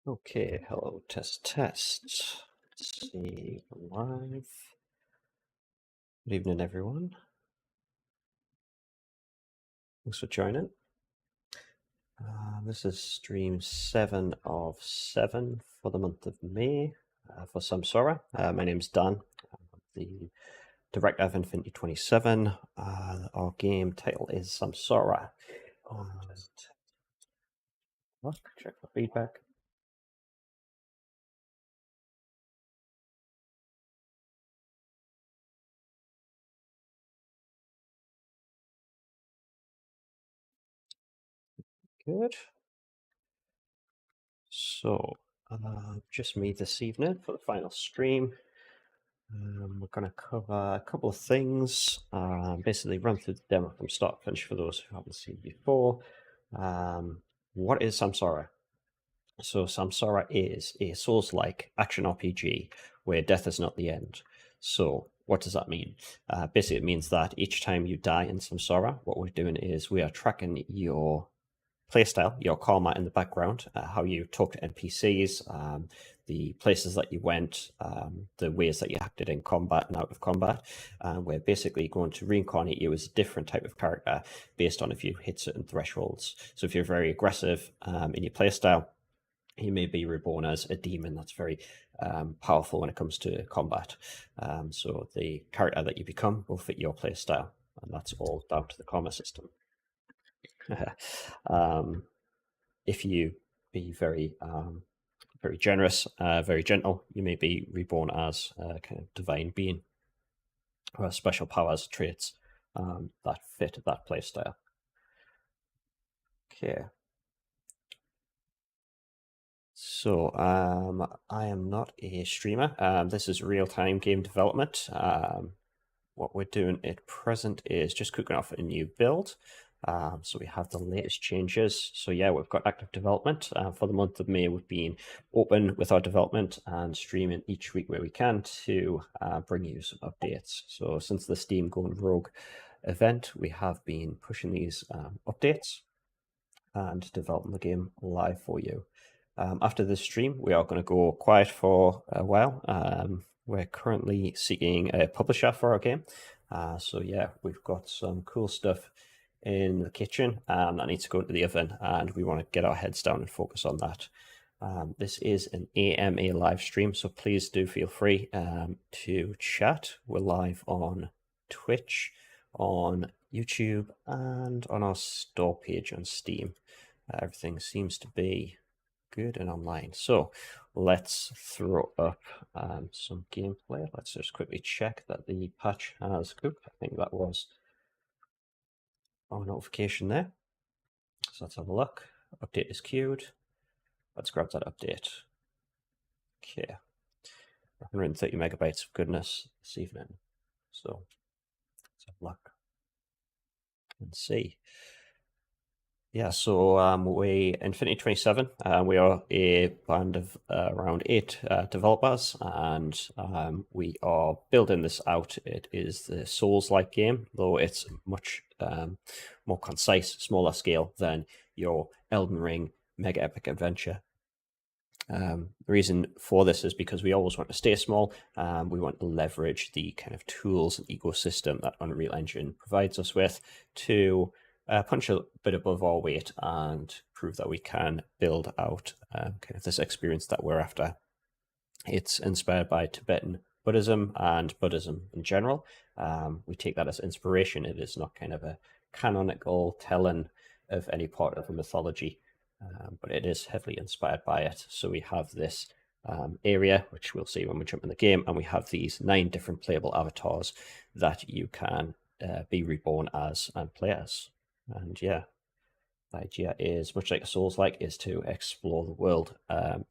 Okay, hello, test, test. Let's see, live. Good evening, everyone. Thanks for joining. This is stream 7 of 7 for the month of May for Samsara. My name is Dan. I'm the director of Infinity 27. Our game title is Samsara. Check for feedback. Good. So, just me this evening for the final stream. We're going to cover a couple of things, basically run through the demo from start to finish for those who haven't seen before. What is Samsara? So Samsara is a Souls-like action RPG where death is not the end. So what does that mean? Basically, it means that each time you die in Samsara, what we're doing is we are tracking your playstyle, your karma in the background, how you talk to NPCs, the places that you went, the ways that you acted in combat and out of combat. We're basically going to reincarnate you as a different type of character based on if you hit certain thresholds. So if you're very aggressive in your playstyle, you may be reborn as a demon that's very powerful when it comes to combat. So the character that you become will fit your playstyle, and that's all down to the karma system. If you be very very generous, very gentle, you may be reborn as a kind of divine being who has special powers, traits that fit that playstyle. Okay. So I am not a streamer. This is real-time game development. What we're doing at present is just cooking off a new build. So we have the latest changes. So yeah, we've got active development. For the month of May, we've been open with our development and streaming each week where we can to bring you some updates. So since the Steam Going Rogue event, we have been pushing these updates and developing the game live for you. After this stream, we are going to go quiet for a while. We're currently seeking a publisher for our game. So yeah, we've got some cool stuff in the kitchen that needs to go into the oven, and we want to get our heads down and focus on that. This is an AMA live stream, so please do feel free to chat. We're live on Twitch, on YouTube, and on our store page on Steam. Everything seems to be good and online. So let's throw up some gameplay. Let's just quickly check that the patch has cooked. I think that was our notification there. So let's have a look. Update is queued. Let's grab that update. Okay. 130 megabytes of goodness this evening. So let's have a look and see. Yeah, so we Infinity 27. We are a band of around 8 developers, and we are building this out. It is the Souls-like game, though it's much more concise, smaller scale than your Elden Ring mega epic adventure. The reason for this is because we always want to stay small. We want to leverage the kind of tools and ecosystem that Unreal Engine provides us with to punch a bit above our weight and prove that we can build out kind of this experience that we're after. It's inspired by Tibetan Buddhism and Buddhism in general. We take that as inspiration. It is not kind of a canonical telling of any part of the mythology, but it is heavily inspired by it. So we have this area, which we'll see when we jump in the game, and we have these 9 different playable avatars that you can be reborn as and play as. And yeah, the idea is, much like a Souls-like, is to explore the world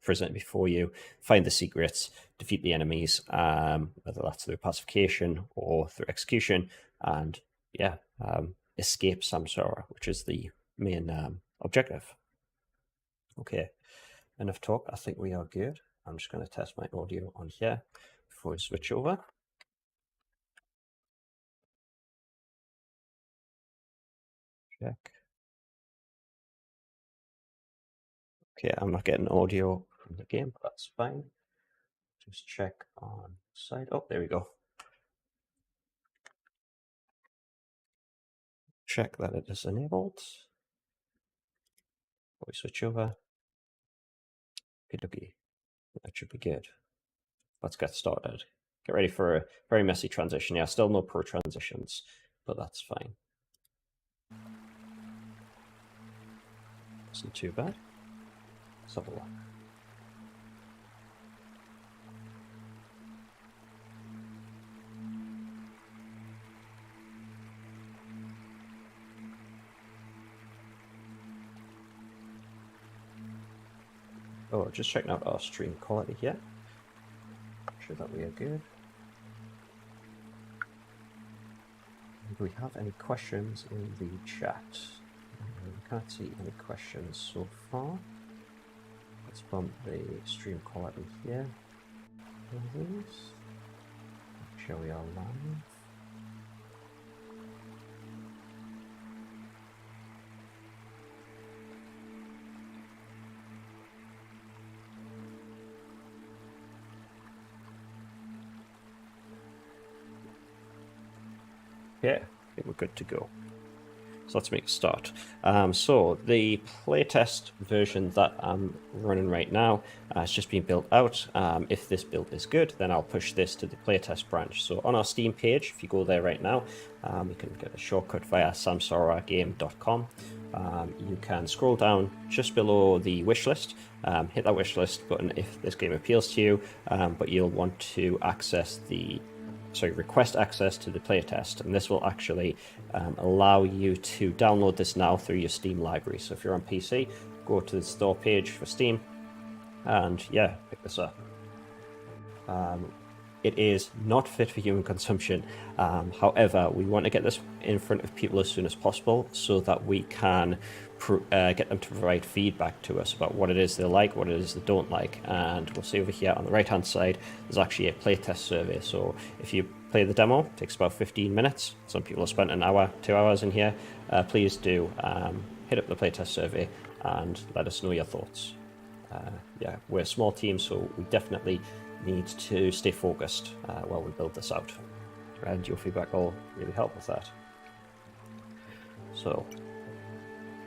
presented before you, find the secrets, defeat the enemies, whether that's through pacification or through execution, and yeah, escape Samsara, which is the main objective. Okay, enough talk. I think we are good. I'm just going to test my audio on here before we switch over. Check. Okay, I'm not getting audio from the game, but that's fine. Just check on side. Oh, there we go. Check that it is enabled. We switch over. Okay, that should be good. Let's get started. Get ready for a very messy transition. Yeah, still no pro transitions, but that's fine. Isn't too bad. Let's have a look. Oh, just checking out our stream quality here. Make sure that we are good. Do we have any questions in the chat? We can't see any questions so far. Let's bump the stream quality here. Make sure we are live. Yeah, I think we're good to go. So let's make a start. So the playtest version that I'm running right now is just being built out. If this build is good, then I'll push this to the playtest branch. So on our Steam page, if you go there right now, you can get a shortcut via samsaragame.com. You can scroll down just below the wishlist, hit that wishlist button if this game appeals to you, but you'll want to request access to the playtest, and this will actually allow you to download this now through your Steam library. So if you're on PC, go to the store page for Steam, and yeah, pick this up. It is not fit for human consumption. However, we want to get this in front of people as soon as possible so that we can get them to provide feedback to us about what it is they like, what it is they don't like. And we'll see over here on the right hand side, there's actually a playtest survey. So if you play the demo, it takes about 15 minutes. Some people have spent an hour, 2 hours in here. Please do hit up the playtest survey and let us know your thoughts. Yeah, we're a small team, so we definitely need to stay focused while we build this out, and your feedback will really help with that. So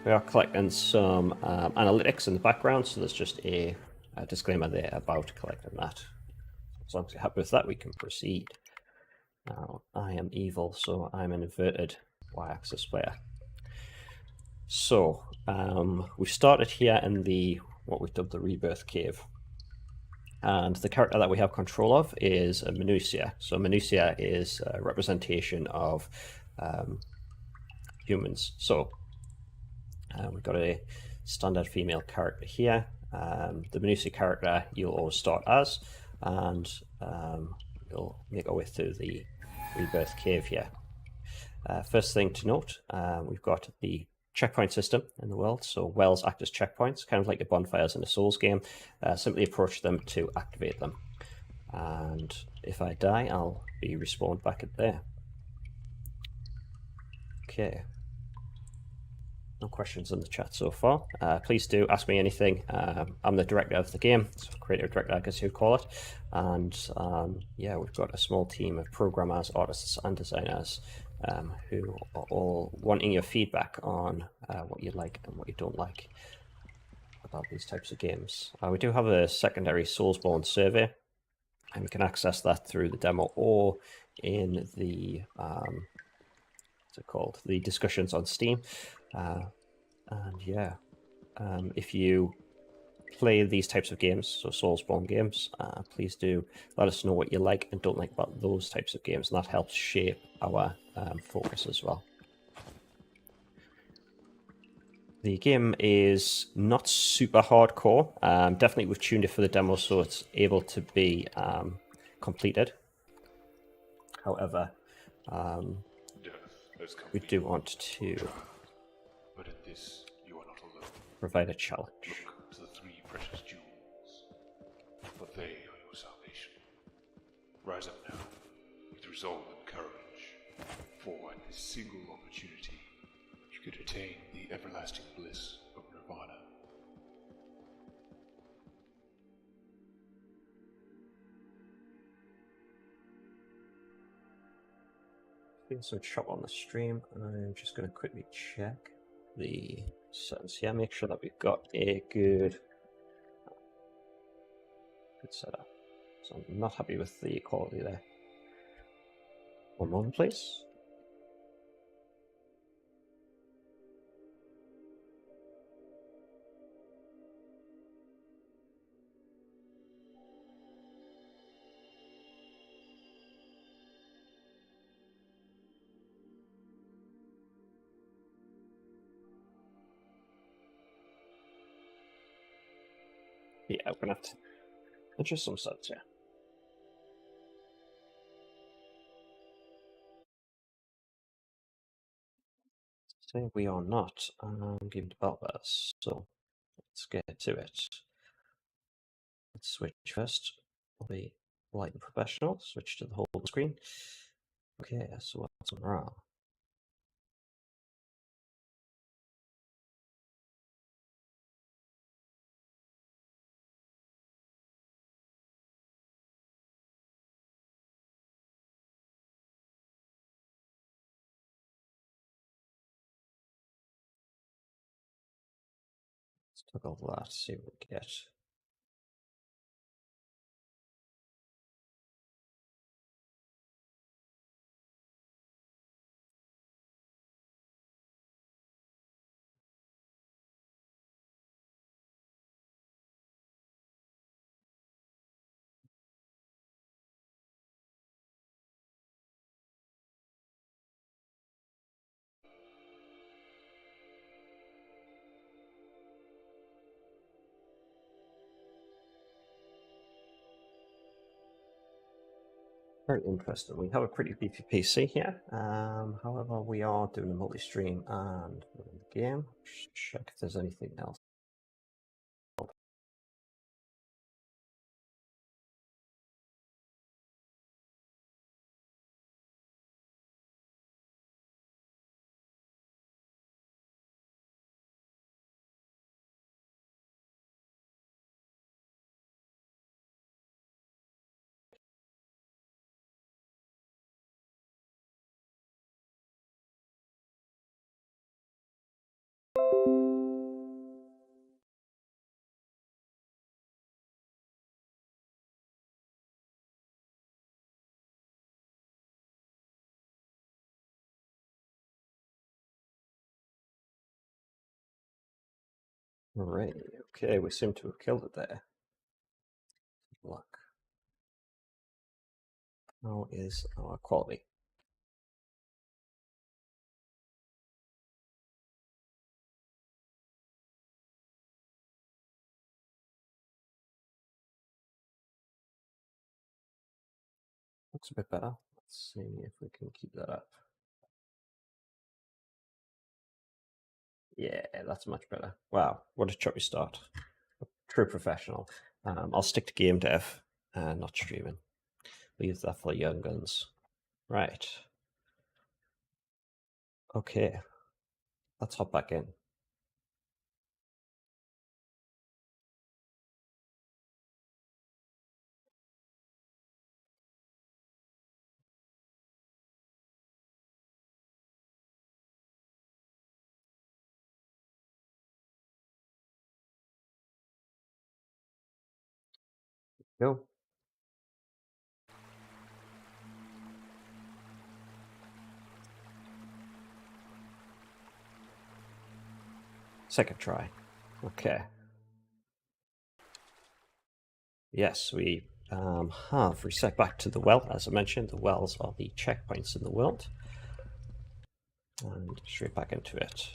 we are collecting some analytics in the background, so there's just a disclaimer there about collecting that. As long as you're happy with that, we can proceed. Now, I am evil, so I'm an inverted y-axis player. So we've started here in what we've dubbed the Rebirth Cave. And the character that we have control of is Minutia. So Minutia is a representation of humans. So we've got a standard female character here. The Minutia character you'll always start as, and we'll make our way through the Rebirth Cave here. First thing to note, we've got the checkpoint system in the world. So wells act as checkpoints, kind of like the bonfires in a Souls game. Simply approach them to activate them. And if I die, I'll be respawned back at there. Okay. No questions in the chat so far. Please do ask me anything. I'm the director of the game, so creative director, I guess you'd call it. And yeah, we've got a small team of programmers, artists, and designers who are all wanting your feedback on what you like and what you don't like about these types of games. We do have a secondary Soulsborne survey, and you can access that through the demo or in the what's it called? The discussions on Steam. And yeah, if you play these types of games, so Soulsborne games, please do let us know what you like and don't like about those types of games, and that helps shape our focus as well. The game is not super hardcore. Definitely we've tuned it for the demo so it's able to be completed. However, we do want to but in this you are not alone. Provide a challenge. Look to the 3 precious jewels, for they are your salvation. Rise up now, with resolve and courage, for at this single opportunity, you could attain the everlasting bliss of Nirvana. So shop on the stream. I'm just going to quickly check the settings here. Make sure that we've got a good setup. So I'm not happy with the quality there. One moment, please. Yeah, we're going to have to adjust some settings here. Say we are not game developers, so let's get to it. Let's switch first. I'll be light and professional. Switch to the whole screen. Okay, so what's wrong? Let's toggle that, see what we get. Very interesting. We have a pretty beefy PC here. However, we are doing a multi-stream and running the game. Just check if there's anything else. Alright, okay, we seem to have killed it there. Look. How is our quality? Looks a bit better. Let's see if we can keep that up. Yeah, that's much better. Wow, what a choppy start. True professional. I'll stick to game dev and not streaming. Leave that for young guns. Right. Okay. Let's hop back in. Go. Second try. Okay. Yes, we have reset back to the well. As I mentioned, the wells are the checkpoints in the world. And straight back into it.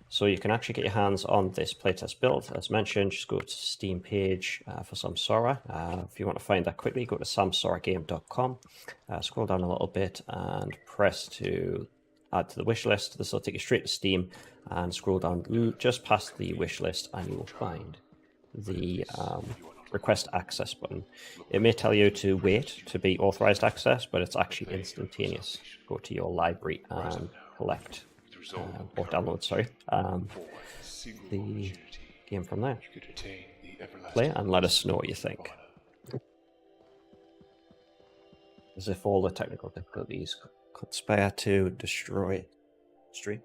So you can actually get your hands on this playtest build. As mentioned, just go to the Steam page for Samsara. If you want to find that quickly, go to samsaragame.com. Scroll down a little bit and press to add to the wish list. This will take you straight to Steam, and scroll down just past the wish list and you will find the request access button. It may tell you to wait to be authorized access, but it's actually instantaneous. Go to your library and collect or download, sorry, the game from there. Play and let us know what you think. As if all the technical difficulties conspire to destroy stream.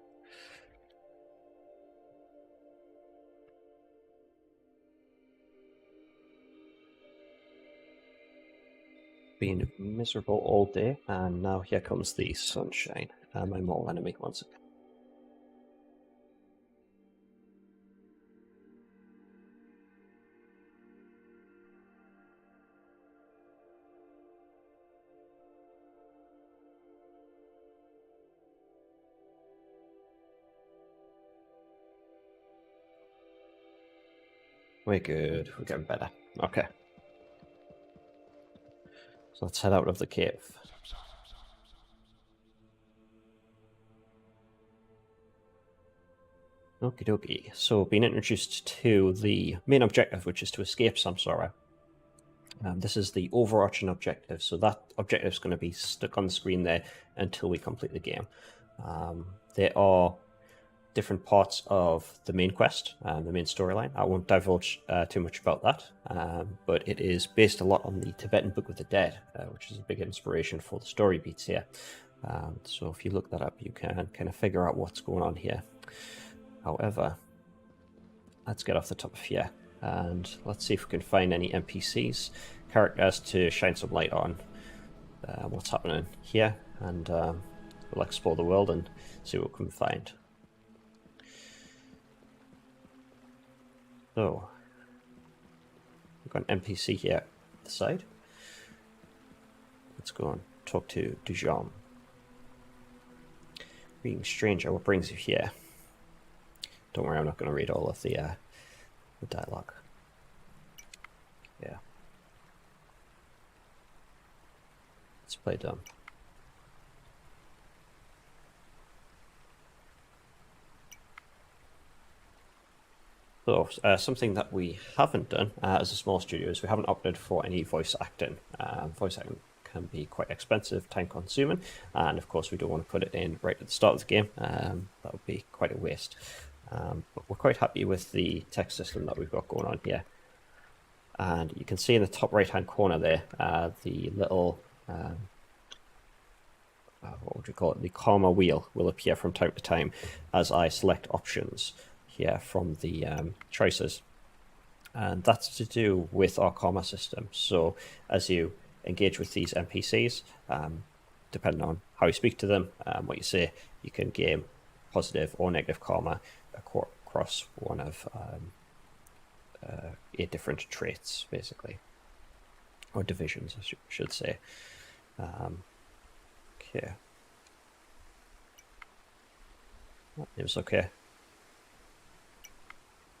Been miserable all day, and now here comes the sunshine. My mortal enemy once again. We're good. We're getting better. Okay. So let's head out of the cave. Okie dokie. So being introduced to the main objective, which is to escape Samsara. This is the overarching objective, so that objective is going to be stuck on the screen there until we complete the game. There are different parts of the main quest, the main storyline. I won't divulge too much about that, but it is based a lot on the Tibetan Book of the Dead, which is a big inspiration for the story beats here. So if you look that up, you can kind of figure out what's going on here. However, let's get off the top of here, and let's see if we can find any NPCs, characters to shine some light on what's happening here, and we'll explore the world and see what we can find. So, we've got an NPC here at the side. Let's go and talk to Dujon. Being stranger, what brings you here? Don't worry, I'm not going to read all of the dialogue. Yeah. Let's play dumb. So, something that we haven't done as a small studio is we haven't opted for any voice acting. Voice acting can be quite expensive, time consuming, and of course we don't want to put it in right at the start of the game. That would be quite a waste. But we're quite happy with the text system that we've got going on here. And you can see in the top right hand corner there, the little, what would you call it, the karma wheel will appear from time to time as I select options here from the choices. And that's to do with our karma system. So as you engage with these NPCs, depending on how you speak to them, what you say, you can gain positive or negative karma across one of 8 different traits, basically, or divisions, I should say. Okay, it was okay.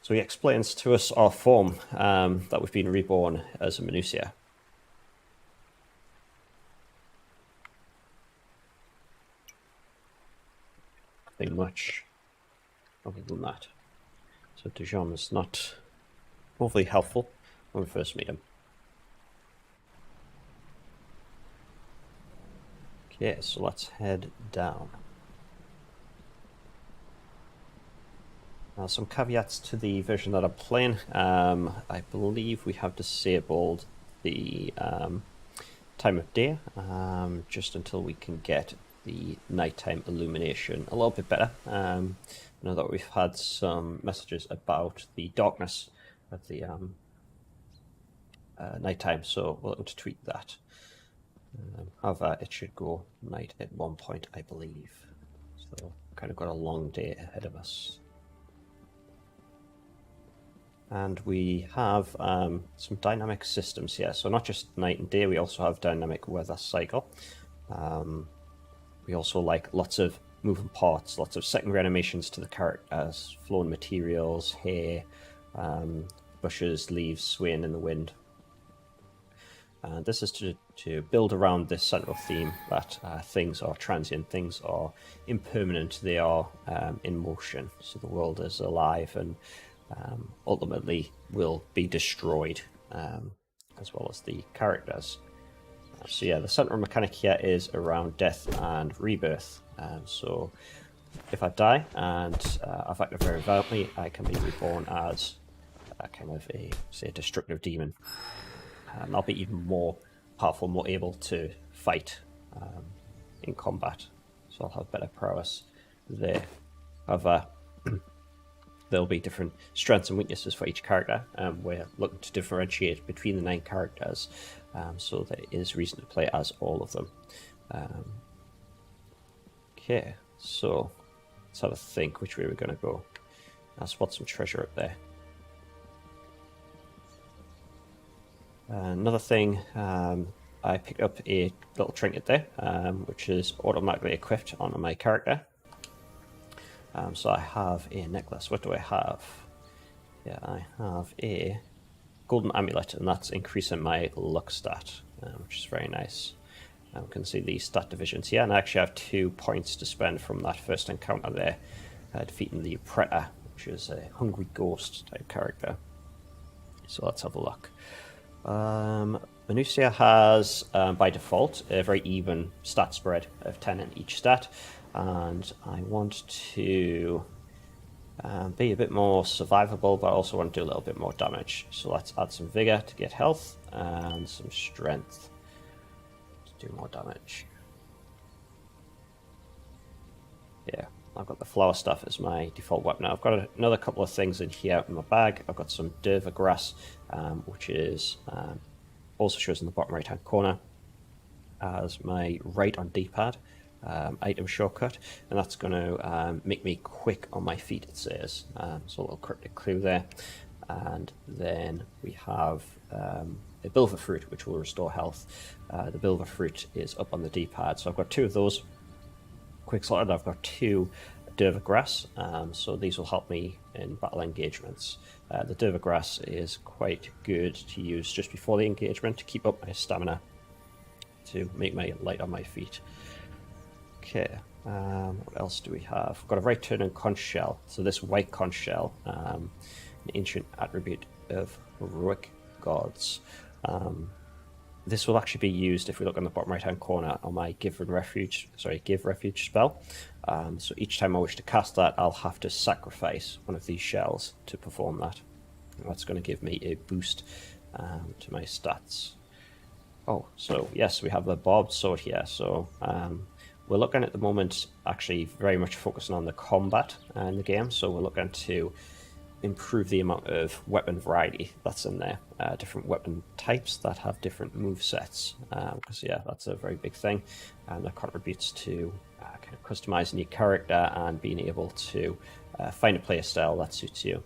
So he explains to us our form, that we've been reborn as a Minusia. Nothing much other than that. So Dujon is not overly helpful when we first meet him. Okay, so let's head down. Now, some caveats to the version that I'm playing. I believe we have disabled the time of day just until we can get the nighttime illumination a little bit better. I know that we've had some messages about the darkness of the nighttime, so we'll look to tweak that. However, it should go night at one point, I believe. So, kind of got a long day ahead of us. And we have some dynamic systems here. So not just night and day, we also have dynamic weather cycle. We also like lots of moving parts, lots of secondary animations to the characters, flowing materials, hair, bushes, leaves swaying in the wind. And this is to build around this central theme that things are transient, things are impermanent, they are in motion. So the world is alive and ultimately will be destroyed, as well as the characters. So yeah, the central mechanic here is around death and rebirth. So if I die and I've acted very violently, I can be reborn as kind of a, say, destructive demon. I'll be even more powerful, more able to fight in combat, so I'll have better prowess there. However, there'll be different strengths and weaknesses for each character. We're looking to differentiate between the 9 characters, so there is reason to play as all of them. Okay, so let's have a think which way we're going to go. I'll spot some treasure up there. Another thing, I picked up a little trinket there, which is automatically equipped onto my character. So I have a necklace. What do I have? Yeah, I have a golden amulet, and that's increasing my luck stat, which is very nice. You can see the stat divisions here, and I actually have 2 points to spend from that first encounter there, defeating the Predator, which is a hungry ghost type character. So let's have a look. Minucia has, by default, a very even stat spread of 10 in each stat, and I want to be a bit more survivable, but I also want to do a little bit more damage. So let's add some vigor to get health, and some strength to do more damage. Yeah, I've got the flower stuff as my default weapon. Now I've got another couple of things in here in my bag. I've got some Derva grass, which is also shows in the bottom right hand corner as my right on D-pad item shortcut, and that's going to make me quick on my feet, it says. So a little cryptic clue there. And then we have a Bilva fruit, which will restore health. The Bilva fruit is up on the D-pad, so I've got 2 of those. Quick slotted, I've got 2 Derva grass, so these will help me in battle engagements. The Derva grass is quite good to use just before the engagement to keep up my stamina, to make me light on my feet. Okay, what else do we have? We've got a right turn and conch shell. So this white conch shell, an ancient attribute of heroic gods. This will actually be used, if we look on the bottom right hand corner, on my give refuge spell. So each time I wish to cast that, I'll have to sacrifice one of these shells to perform that. And that's going to give me a boost to my stats. Oh, so yes, we have the barbed sword here. So we're looking at the moment actually very much focusing on the combat in the game. So we're looking to improve the amount of weapon variety that's in there. Different weapon types that have different move sets. Because yeah, that's a very big thing, and that contributes to kind of customizing your character and being able to find a player style that suits you.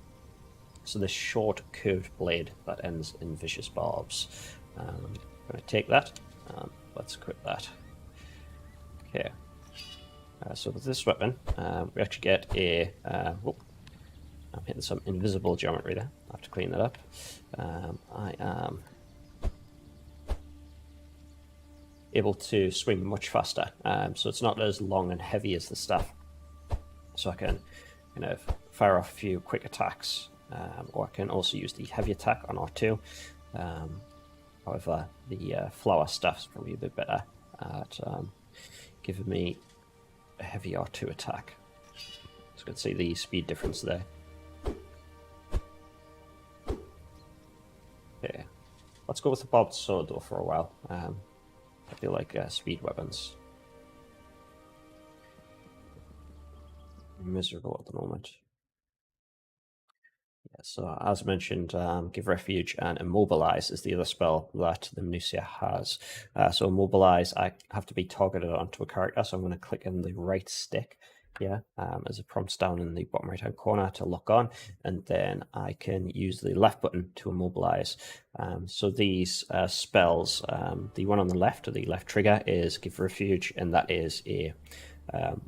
So this short curved blade that ends in vicious barbs. I'm going to take that. Let's equip that. Okay. So with this weapon, we actually get a. I'm hitting some invisible geometry there. I have to clean that up. I am able to swing much faster, so it's not as long and heavy as the staff. So I can kind of fire off a few quick attacks, or I can also use the heavy attack on R2. However, the flower staff is probably a bit better at giving me a heavy R2 attack. So you can see the speed difference there. Okay, let's go with the barbed sword though for a while. I feel like speed weapons. Miserable at the moment. Yeah, so as mentioned, Give Refuge and Immobilize is the other spell that the Minucia has. So Immobilize, I have to be targeted onto a character, so I'm going to click in the right stick here as it prompts down in the bottom right hand corner to lock on, and then I can use the left button to immobilize. So these spells, the one on the left, or the left trigger, is Give Refuge, and that is a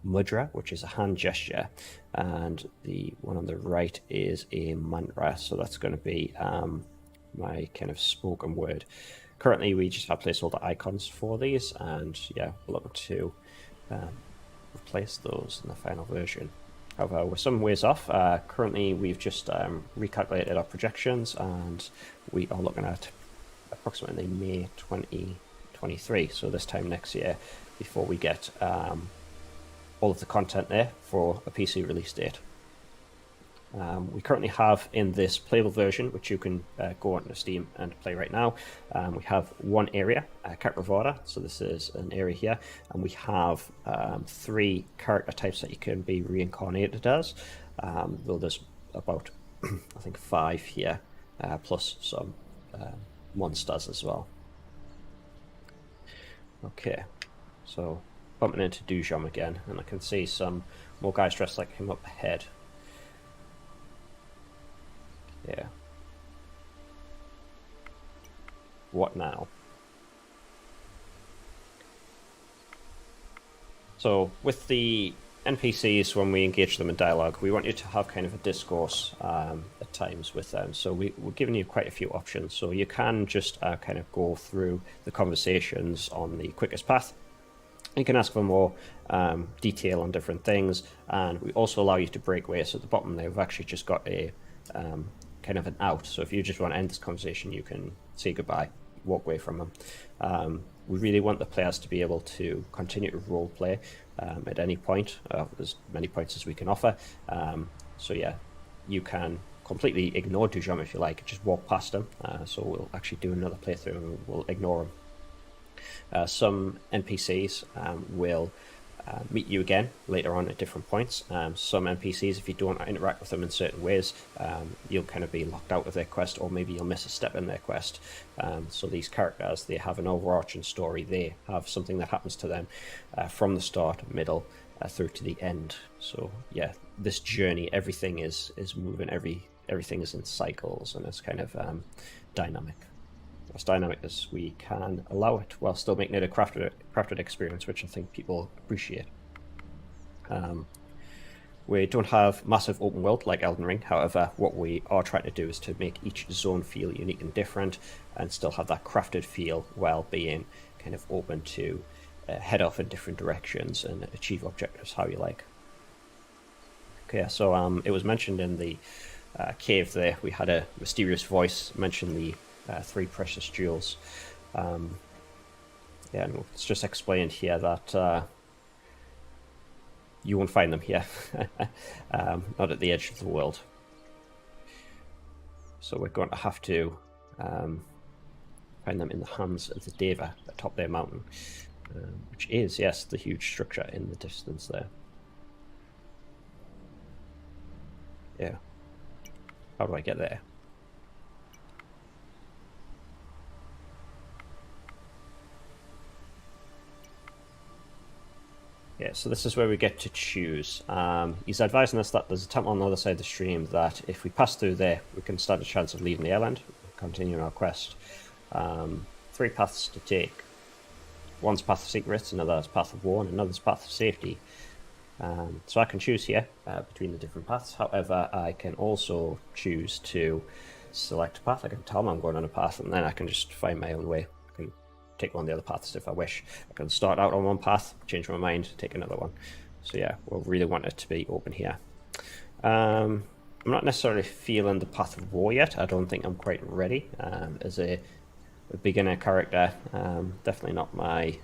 mudra, which is a hand gesture, and the one on the right is a mantra, so that's going to be my kind of spoken word. Currently we just have placeholder icons for these, and yeah, we're looking to replace those in the final version. However, we're some ways off. Currently we've just recalculated our projections, and we are looking at approximately May 2023, so this time next year, before we get all of the content there for a PC release date. We currently have in this playable version, which you can go onto Steam and play right now, we have one area, Caprivora, so this is an area here, and we have 3 character types that you can be reincarnated as, though there's about, I think, 5 here, plus some monsters as well. Okay, so bumping into Dujom again, and I can see some more guys dressed like him up ahead. Yeah. What now? So with the NPCs, when we engage them in dialogue, we want you to have kind of a discourse at times with them. So we're giving you quite a few options. So you can just kind of go through the conversations on the quickest path. You can ask for more detail on different things, and we also allow you to break away. So at the bottom there, we've actually just got a kind of an out. So if you just want to end this conversation, you can say goodbye, walk away from them. We really want the players to be able to continue to role play at any point, as many points as we can offer. So yeah, you can completely ignore Dujom if you like, just walk past him. So we'll actually do another playthrough and we'll ignore him. Some NPCs will meet you again later on at different points. Some NPCs, if you don't interact with them in certain ways, you'll kind of be locked out of their quest, or maybe you'll miss a step in their quest. So these characters, they have an overarching story. They have something that happens to them from the start, middle, through to the end. So yeah, this journey, everything is moving. Everything is in cycles, and it's kind of dynamic. As dynamic as we can allow it, while still making it a crafted experience, which I think people appreciate. We don't have massive open world like Elden Ring. However, what we are trying to do is to make each zone feel unique and different, and still have that crafted feel while being kind of open to head off in different directions and achieve objectives how you like. Okay, so it was mentioned in the cave there, we had a mysterious voice mention the 3 precious jewels. Yeah, and it's just explained here that you won't find them here, not at the edge of the world. So we're going to have to find them in the hands of the Deva atop their mountain, which is, yes, the huge structure in the distance there. Yeah. How do I get there? Yeah, so this is where we get to choose. He's advising us that there's a temple on the other side of the stream, that if we pass through there, we can stand a chance of leaving the island, continuing our quest. 3 paths to take. One's path of secrets, another's path of war, and another's path of safety. So I can choose here between the different paths. However, I can also choose to select a path. I can tell them I'm going on a path, and then I can just find my own way. I can take one of the other paths if I wish. I can start out on one path, change my mind, take another one. So yeah, we'll really want it to be open here. I'm not necessarily feeling the path of war yet. I don't think I'm quite ready as a beginner character. Definitely not my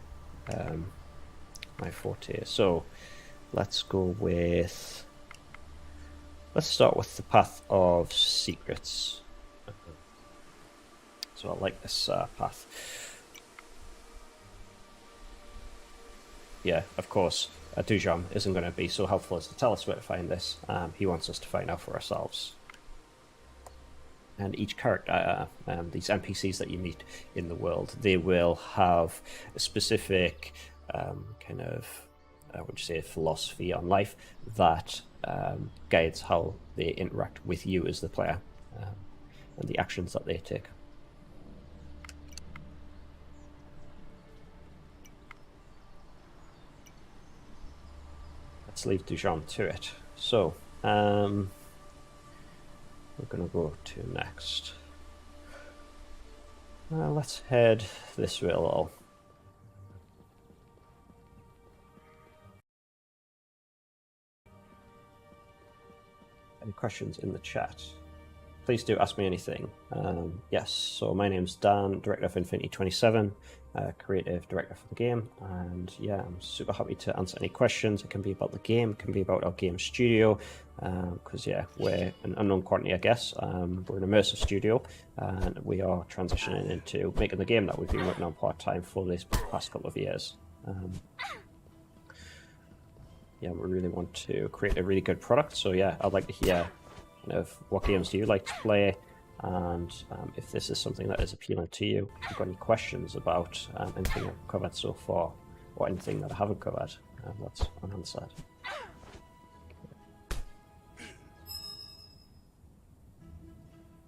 my forte. So let's go with, let's start with the path of secrets. So I like this path. Yeah, of course, Dujom isn't going to be so helpful as to tell us where to find this. He wants us to find out for ourselves. And each character, these NPCs that you meet in the world, they will have a specific kind of, I would say, philosophy on life that guides how they interact with you as the player, and the actions that they take. Let's leave Dujom to it. So, we're going to go to next. Let's head this way a little. Any questions in the chat? please do ask me anything. Yes, so my name's Dan, director of Infinity 27, creative director for the game, and yeah, I'm super happy to answer any questions. It can be about the game, it can be about our game studio, because yeah, we're an unknown quantity, I guess. We're an immersive studio, and we are transitioning into making the game that we've been working on part-time for these past couple of years. Yeah, we really want to create a really good product, so yeah, I'd like to hear kind of what games do you like to play, and if this is something that is appealing to you. If you've got any questions about anything I've covered so far, or anything that I haven't covered, that's unanswered.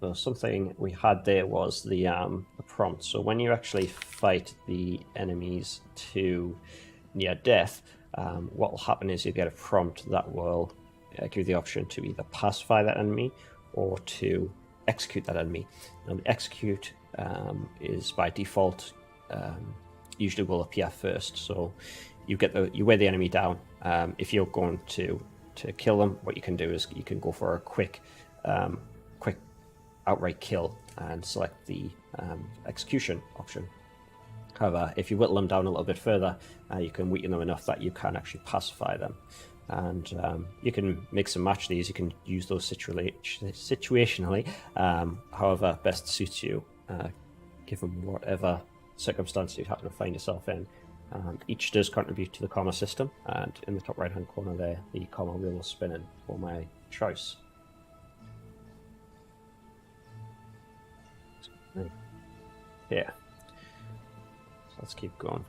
So something we had there was the prompt. So when you actually fight the enemies to near death, what will happen is you get a prompt that will give you the option to either pacify that enemy or to execute that enemy. And the execute is by default usually will appear first. So you wear the enemy down. If you're going to kill them, what you can do is you can go for a quick outright kill and select the execution option. However, if you whittle them down a little bit further, you can weaken them enough that you can actually pacify them. And you can mix and match these. You can use those situationally, however best suits you, given whatever circumstance you happen to find yourself in. Each does contribute to the karma system, and in the top right hand corner there, the karma wheel is spinning for my choice. Yeah. Let's keep going.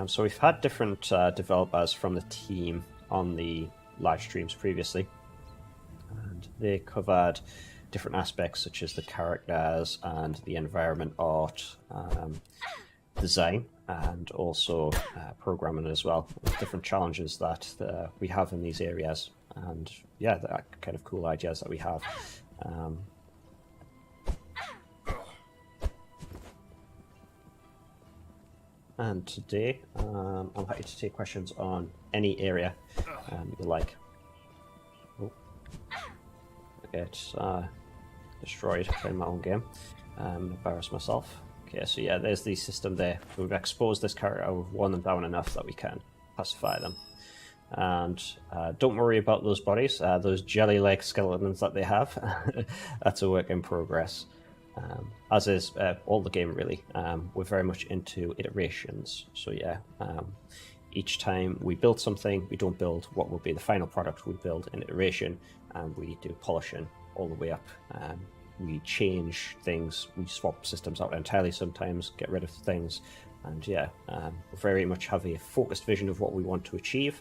So we've had different developers from the team on the live streams previously, and they covered different aspects such as the characters and the environment art, design, and also programming as well. Different challenges that we have in these areas, and yeah, the kind of cool ideas that we have. And today, I'm happy to take questions on any area you like. Oh, I get destroyed playing my own game. Embarrass myself. Okay, so yeah, there's the system there. We've exposed this character, we've worn them down enough that we can pacify them. And don't worry about those bodies, those jelly-like skeletons that they have. That's a work in progress. As is all the game, really. We're very much into iterations. So yeah, each time we build something, we don't build what will be the final product. We build an iteration, and we do polishing all the way up. We change things, we swap systems out entirely sometimes, get rid of things, and yeah, we very much have a focused vision of what we want to achieve.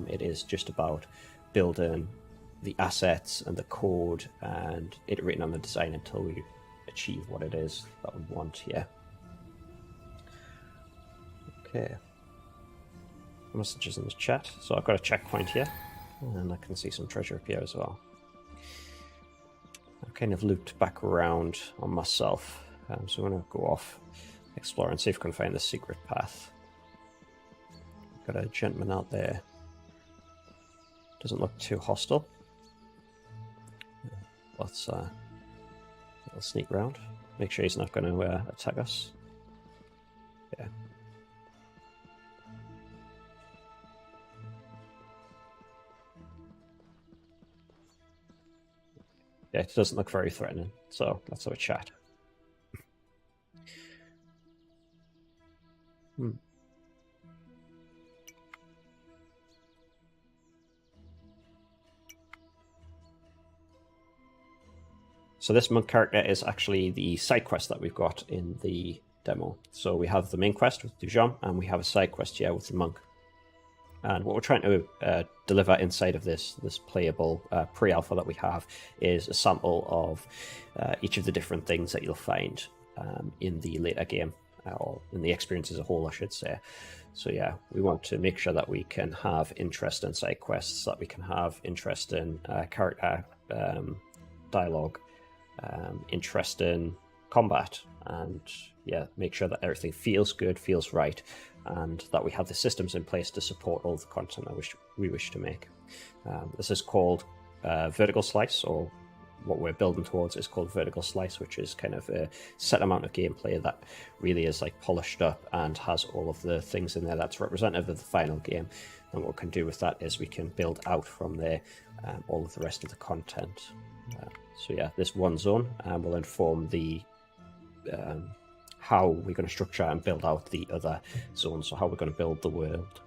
It is just about building the assets and the code and iterating on the design until we achieve what it is that we want here. Okay. Messages in the chat. So I've got a checkpoint here, and I can see some treasure up here as well. I've kind of looped back around on myself, so I'm going to go off, explore, and see if I can find the secret path. Got a gentleman out there. Doesn't look too hostile. Let's sneak round. Make sure he's not going to attack us. Yeah. Yeah, it doesn't look very threatening, so let's have a chat. So this monk character is actually the side quest that we've got in the demo. So we have the main quest with Dujon, and we have a side quest here with the monk. And what we're trying to deliver inside of this playable pre-alpha that we have is a sample of each of the different things that you'll find in the later game, or in the experience as a whole, I should say. So yeah, we want to make sure that we can have interest in side quests, that we can have interest in character dialogue, interest in combat, and yeah, make sure that everything feels good, feels right, and that we have the systems in place to support all the content that we wish to make. This is called vertical slice, or what we're building towards is called Vertical Slice, which is kind of a set amount of gameplay that really is like polished up and has all of the things in there that's representative of the final game. And what we can do with that is we can build out from there all of the rest of the content. So yeah, this one zone will inform the how we're going to structure and build out the other zones, so how we're going to build the world.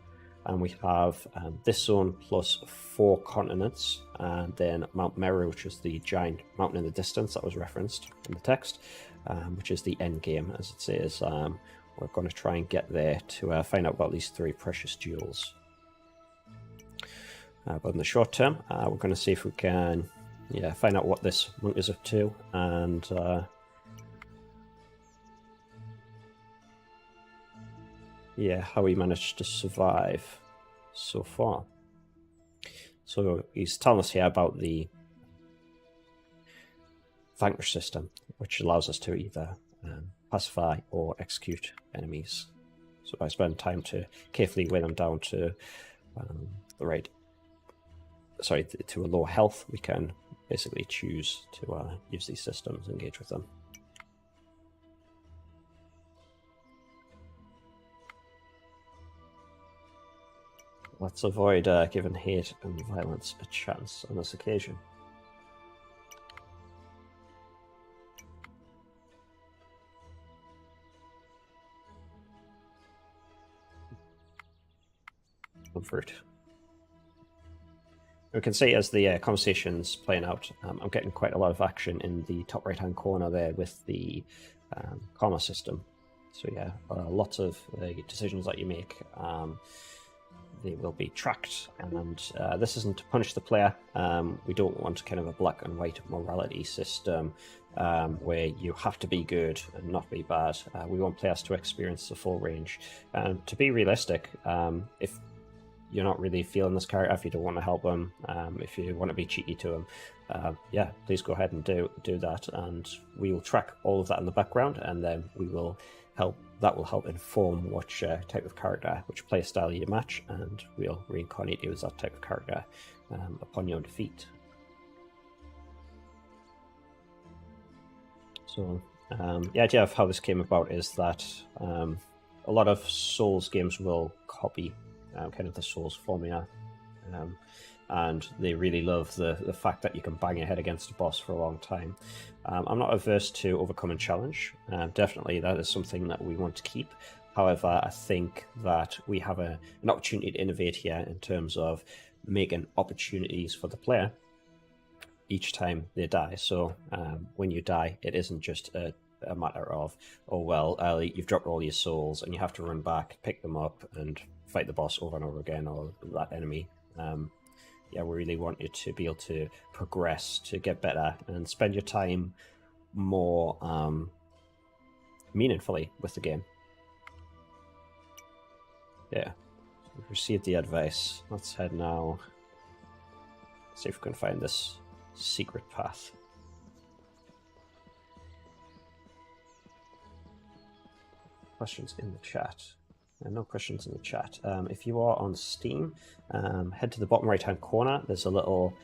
And we have this zone plus 4 continents, and then Mount Meru, which is the giant mountain in the distance that was referenced in the text, which is the end game, as it says. We're going to try and get there to find out about these 3 precious jewels. But in the short term, we're going to see if we can find out what this monk is up to, and how he managed to survive so far. So he's telling us here about the vanquish system, which allows us to either pacify or execute enemies. So by spending time to carefully weigh them down to to a low health, we can basically choose to use these systems, engage with them. Let's avoid giving hate and violence a chance on this occasion. Comfort. We can see as the conversation's playing out, I'm getting quite a lot of action in the top right-hand corner there with the karma system. So yeah, lots of decisions that you make, they will be tracked, and this isn't to punish the player. We don't want kind of a black and white morality system where you have to be good and not be bad. We want players to experience the full range. To be realistic, if you're not really feeling this character, if you don't want to help them, if you want to be cheeky to them, please go ahead and do that, and we will track all of that in the background, and then we will help. That will help inform which type of character, which play style you match, and we'll reincarnate you as that type of character upon your defeat. So the idea of how this came about is that a lot of Souls games will copy kind of the Souls formula, and they really love the fact that you can bang your head against a boss for a long time. I'm not averse to overcoming challenge. Definitely that is something that we want to keep. However, I think that we have an opportunity to innovate here in terms of making opportunities for the player each time they die. So when you die, it isn't just a matter of, oh well, you've dropped all your souls and you have to run back, pick them up, and fight the boss over and over again, or that enemy. We really want you to be able to progress, to get better, and spend your time more meaningfully with the game. Yeah, we've received the advice. Let's head now. See if we can find this secret path. Questions in the chat? No questions in the chat. If you are on Steam, head to the bottom right hand corner. There's a little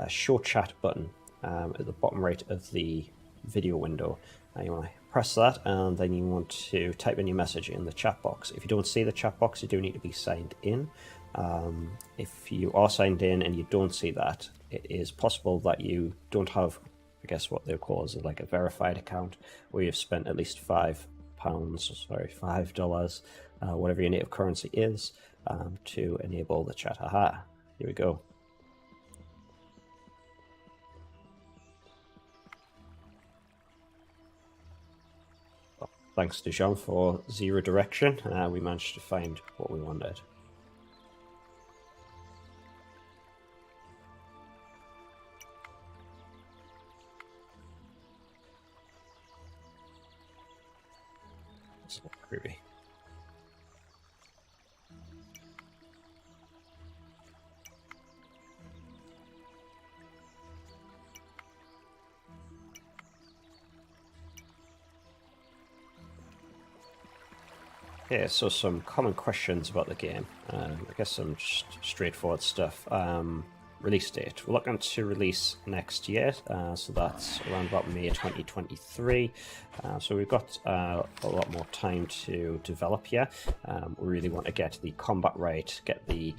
show chat button at the bottom right of the video window. You want to press that, and then you want to type in your message in the chat box. If you don't see the chat box, you do need to be signed in. If you are signed in and you don't see that, it is possible that you don't have, I guess what they call is like a verified account, where you've spent at least $5, whatever your native currency is, to enable the chat. Aha, here we go. Well, thanks to Jean for zero direction, we managed to find what we wanted. It's a bit creepy. Yeah, so some common questions about the game. I guess some straightforward stuff. release date. We're looking to release next year, so that's around about May 2023. So we've got a lot more time to develop here. We really want to get the combat right, get the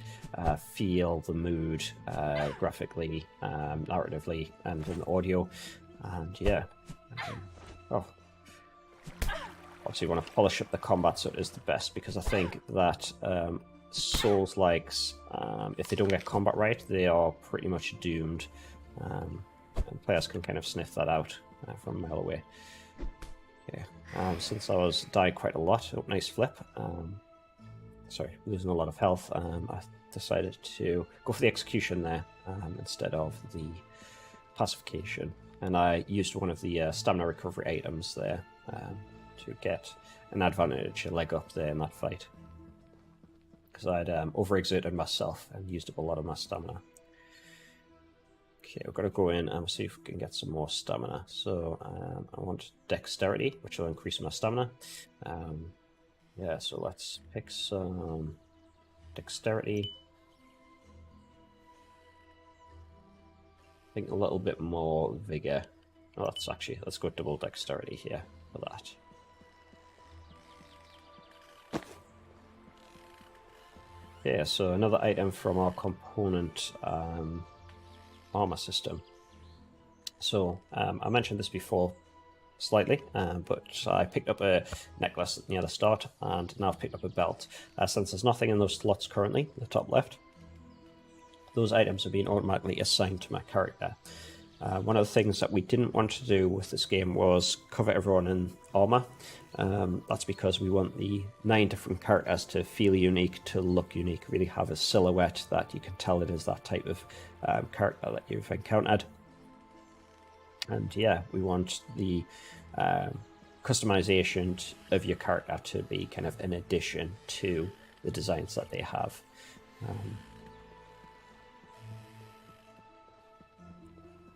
feel, the mood, graphically, narratively, and in audio. And yeah, obviously want to polish up the combat so it is the best, because I think that Souls-likes, if they don't get combat right, they are pretty much doomed, and players can kind of sniff that out from a mile away. Okay. Since I was died quite a lot, oh, nice flip, sorry, losing a lot of health, I decided to go for the execution there instead of the pacification, and I used one of the stamina recovery items there to get an advantage, a leg up there in that fight, because I'd overexerted myself and used up a lot of my stamina. Okay, we've got to go in and see if we can get some more stamina. So I want dexterity, which will increase my stamina. Yeah, so let's pick some dexterity. I think a little bit more vigor. Oh, let's go double dexterity here for that. Yeah, so another item from our component armor system. So I mentioned this before slightly, but I picked up a necklace near the start, and now I've picked up a belt. Since there's nothing in those slots currently, in the top left, those items are being automatically assigned to my character. One of the things that we didn't want to do with this game was cover everyone in armor. That's because we want the 9 different characters to feel unique, to look unique, really have a silhouette that you can tell it is that type of character that you've encountered. And yeah, we want the customization of your character to be kind of in addition to the designs that they have.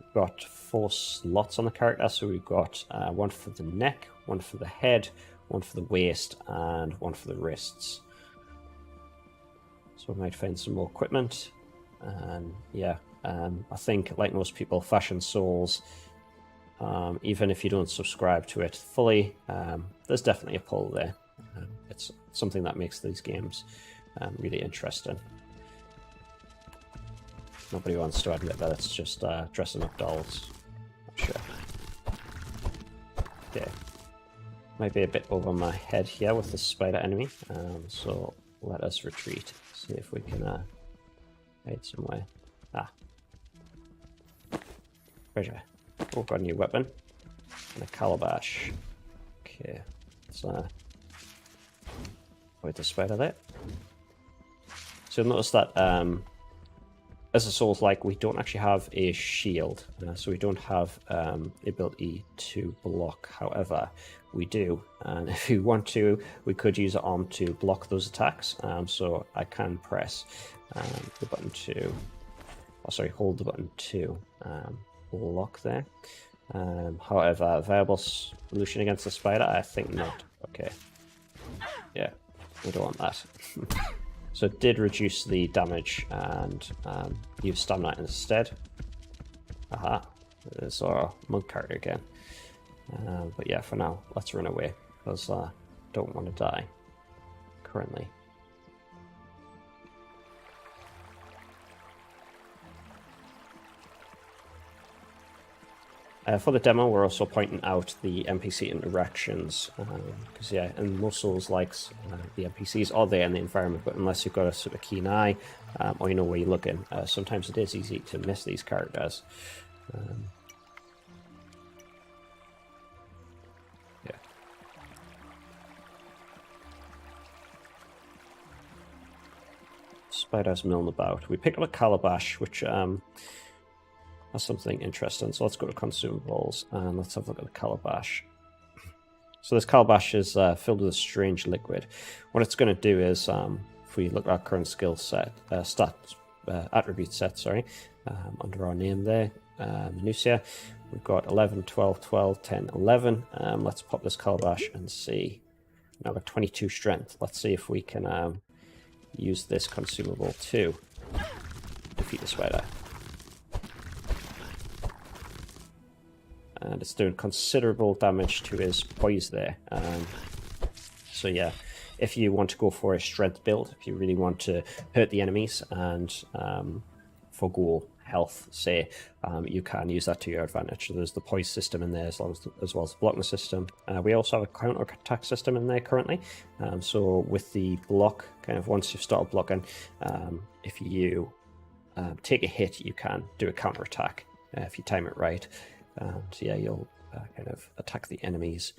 We've got 4 slots on the character, so we've got one for the neck, one for the head, one for the waist, and one for the wrists. So we might find some more equipment. And yeah, I think, like most people, Fashion Souls, even if you don't subscribe to it fully, there's definitely a pull there. It's something that makes these games really interesting. Nobody wants to admit that it's just dressing up dolls. I'm sure. Okay. Might be a bit over my head here with the spider enemy, so let us retreat. See if we can hide somewhere. Ah. Treasure. Oh, got a new weapon. And a calabash. Okay. Let's avoid the spider there. So you'll notice that as a Souls-like, we don't actually have a shield, so we don't have the ability to block. However, we do, and if we want to, we could use our arm to block those attacks. So I can press the button to, hold the button to block there. However, viable solution against the spider? I think not. Okay. Yeah, we don't want that. So it did reduce the damage and use stamina instead. Aha, there's our monk character again. But yeah, for now, let's run away, because I don't want to die currently. For the demo, we're also pointing out the NPC interactions, because yeah, in most Souls-likes, the NPCs are there in the environment, but unless you've got a sort of keen eye, or you know where you're looking, sometimes it is easy to miss these characters. Yeah. Spiders milling about. We picked up a calabash, which that's something interesting. So let's go to consumables and let's have a look at the calabash. So this calabash is filled with a strange liquid. What it's going to do is, if we look at our current skill set, attribute set, under our name there, Minucia, we've got 11, 12, 12, 10, 11. Let's pop this calabash and see. Now we've got 22 strength. Let's see if we can use this consumable to defeat the spider. and it's doing considerable damage to his poise there. So yeah, if you want to go for a strength build, if you really want to hurt the enemies and forgo health, say, you can use that to your advantage. There's the poise system in there as well as the blocking system. We also have a counter attack system in there currently. So with the block, kind of once you've started blocking, if you take a hit, you can do a counter attack if you time it right. So yeah, you'll kind of attack the enemies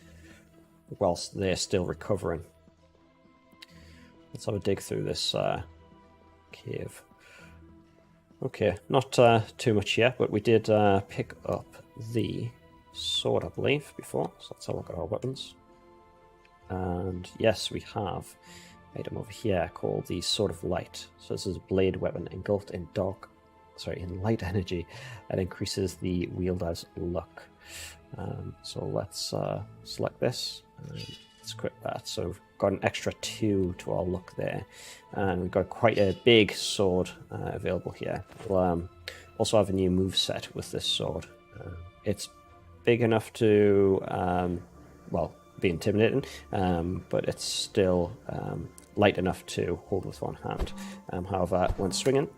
whilst they're still recovering. Let's have a dig through this cave. Okay, not too much yet, but we did pick up the sword, I believe, before. So let's have a look at our weapons. And yes, we have an item over here called the Sword of Light. So this is a blade weapon engulfed in in light energy. It increases the wielder's luck. So let's select this and let's equip that. So we've got an extra 2 to our luck there, and we've got quite a big sword available here. We'll also have a new move set with this sword. It's big enough to be intimidating, but it's still light enough to hold with one hand. However, when swinging,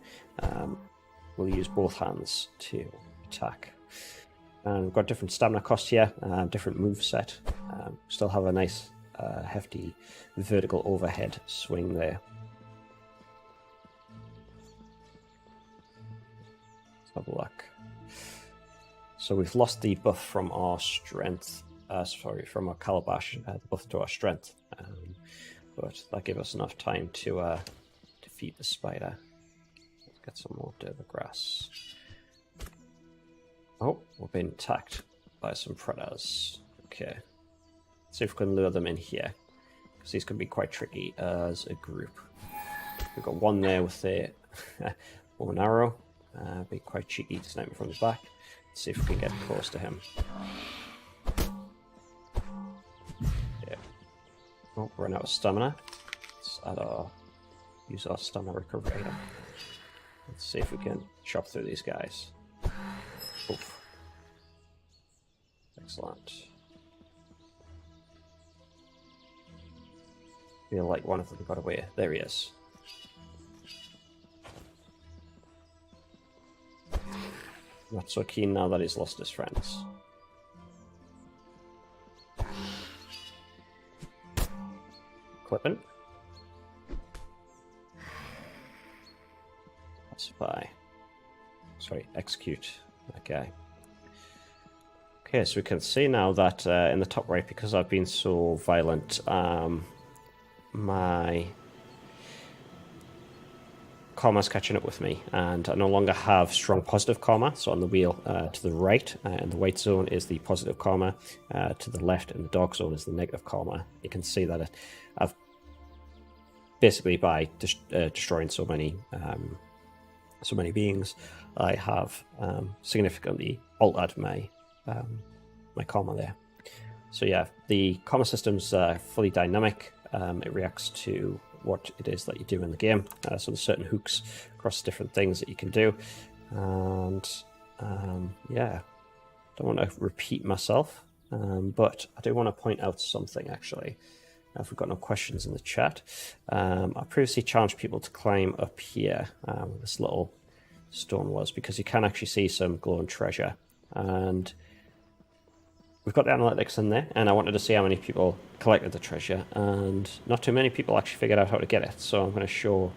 we'll use both hands to attack. And we've got different stamina costs here, different move set. Still have a nice hefty vertical overhead swing there. Let's have a look. So we've lost the buff from our strength, from our calabash, the buff to our strength. But that gave us enough time to defeat the spider. Let's get some more durba grass. Oh, we're being attacked by some predators. Okay. Let's see if we can lure them in here, because these can be quite tricky as a group. We've got one there with a bow and arrow. Be quite cheeky to snipe him from the back. Let's see if we can get close to him. Yeah. Oh, we're running out of stamina. Let's use our stamina recovery item. Let's see if we can chop through these guys. Oof. Excellent. Feel like one of them got away. There he is. Not so keen now that he's lost his friends. Clipping. Spy. Sorry, execute that guy. Okay, so we can see now that in the top right, because I've been so violent, my karma's catching up with me, and I no longer have strong positive karma. So on the wheel to the right, in the white zone is the positive karma. To the left in the dark zone is the negative karma. You can see that I've basically, by destroying so many beings, I have significantly altered my my karma there. So yeah, the karma system's fully dynamic. It reacts to what it is that you do in the game. So there's certain hooks across different things that you can do. And yeah, don't want to repeat myself, but I do want to point out something actually. If we've got no questions in the chat, I previously challenged people to climb up here where this little stone was, because you can actually see some glowing treasure. And we've got the analytics in there, and I wanted to see how many people collected the treasure, and not too many people actually figured out how to get it. So I'm going to show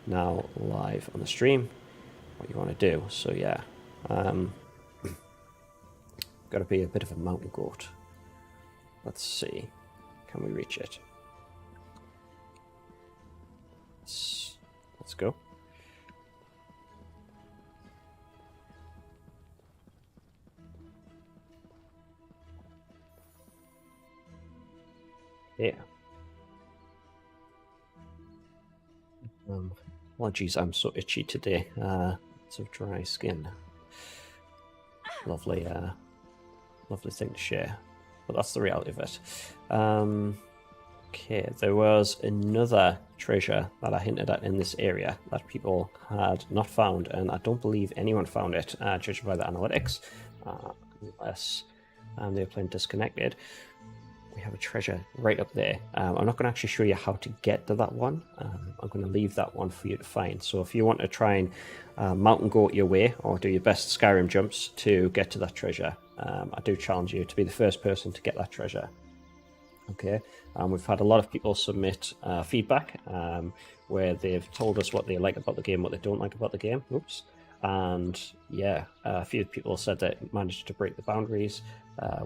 now live on the stream what you want to do. So yeah, got to be a bit of a mountain goat. Let's see, can we reach it? Let's go. Yeah. Well, geez, I'm so itchy today. Lots of dry skin. Lovely, lovely thing to share. But that's the reality of it. Okay, there was another treasure that I hinted at in this area that people had not found, and I don't believe anyone found it, judging by the analytics, unless and they were playing Disconnected, we have a treasure right up there. I'm not going to actually show you how to get to that one. I'm going to leave that one for you to find. So if you want to try and mountain goat your way, or do your best Skyrim jumps to get to that treasure, I do challenge you to be the first person to get that treasure. Okay, we've had a lot of people submit feedback where they've told us what they like about the game, what they don't like about the game. Oops. And yeah, a few people said that managed to break the boundaries.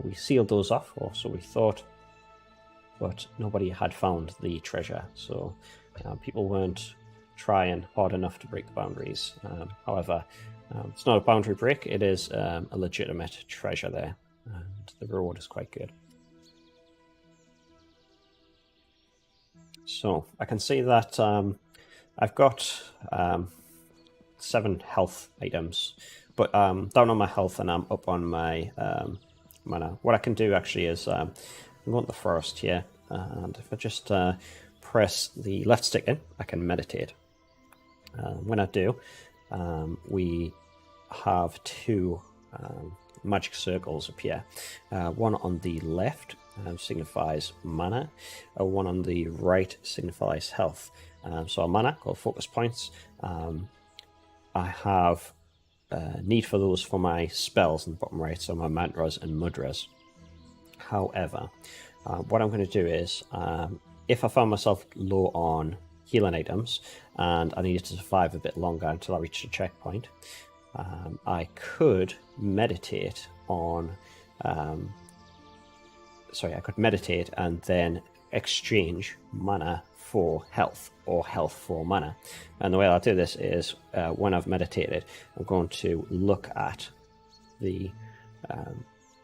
We sealed those off, or so we thought, but nobody had found the treasure. So people weren't trying hard enough to break the boundaries. However, it's not a boundary break, it is a legitimate treasure there, and the reward is quite good. So I can see that I've got 7 health items, but down on my health and I'm up on my mana. What I can do actually is I'm going to the forest here, and if I just press the left stick in, I can meditate. When I do, we have 2 magic circles appear. One on the left signifies mana, one on the right signifies health. So a mana called focus points. I have need for those for my spells in the bottom right, so my mantras and mudras. However, what I'm going to do is, if I found myself low on healing items and I needed to survive a bit longer until I reached a checkpoint, I could meditate on I could meditate and then exchange mana for health, or health for mana. And the way I'll do this is, when I've meditated, I'm going to look at the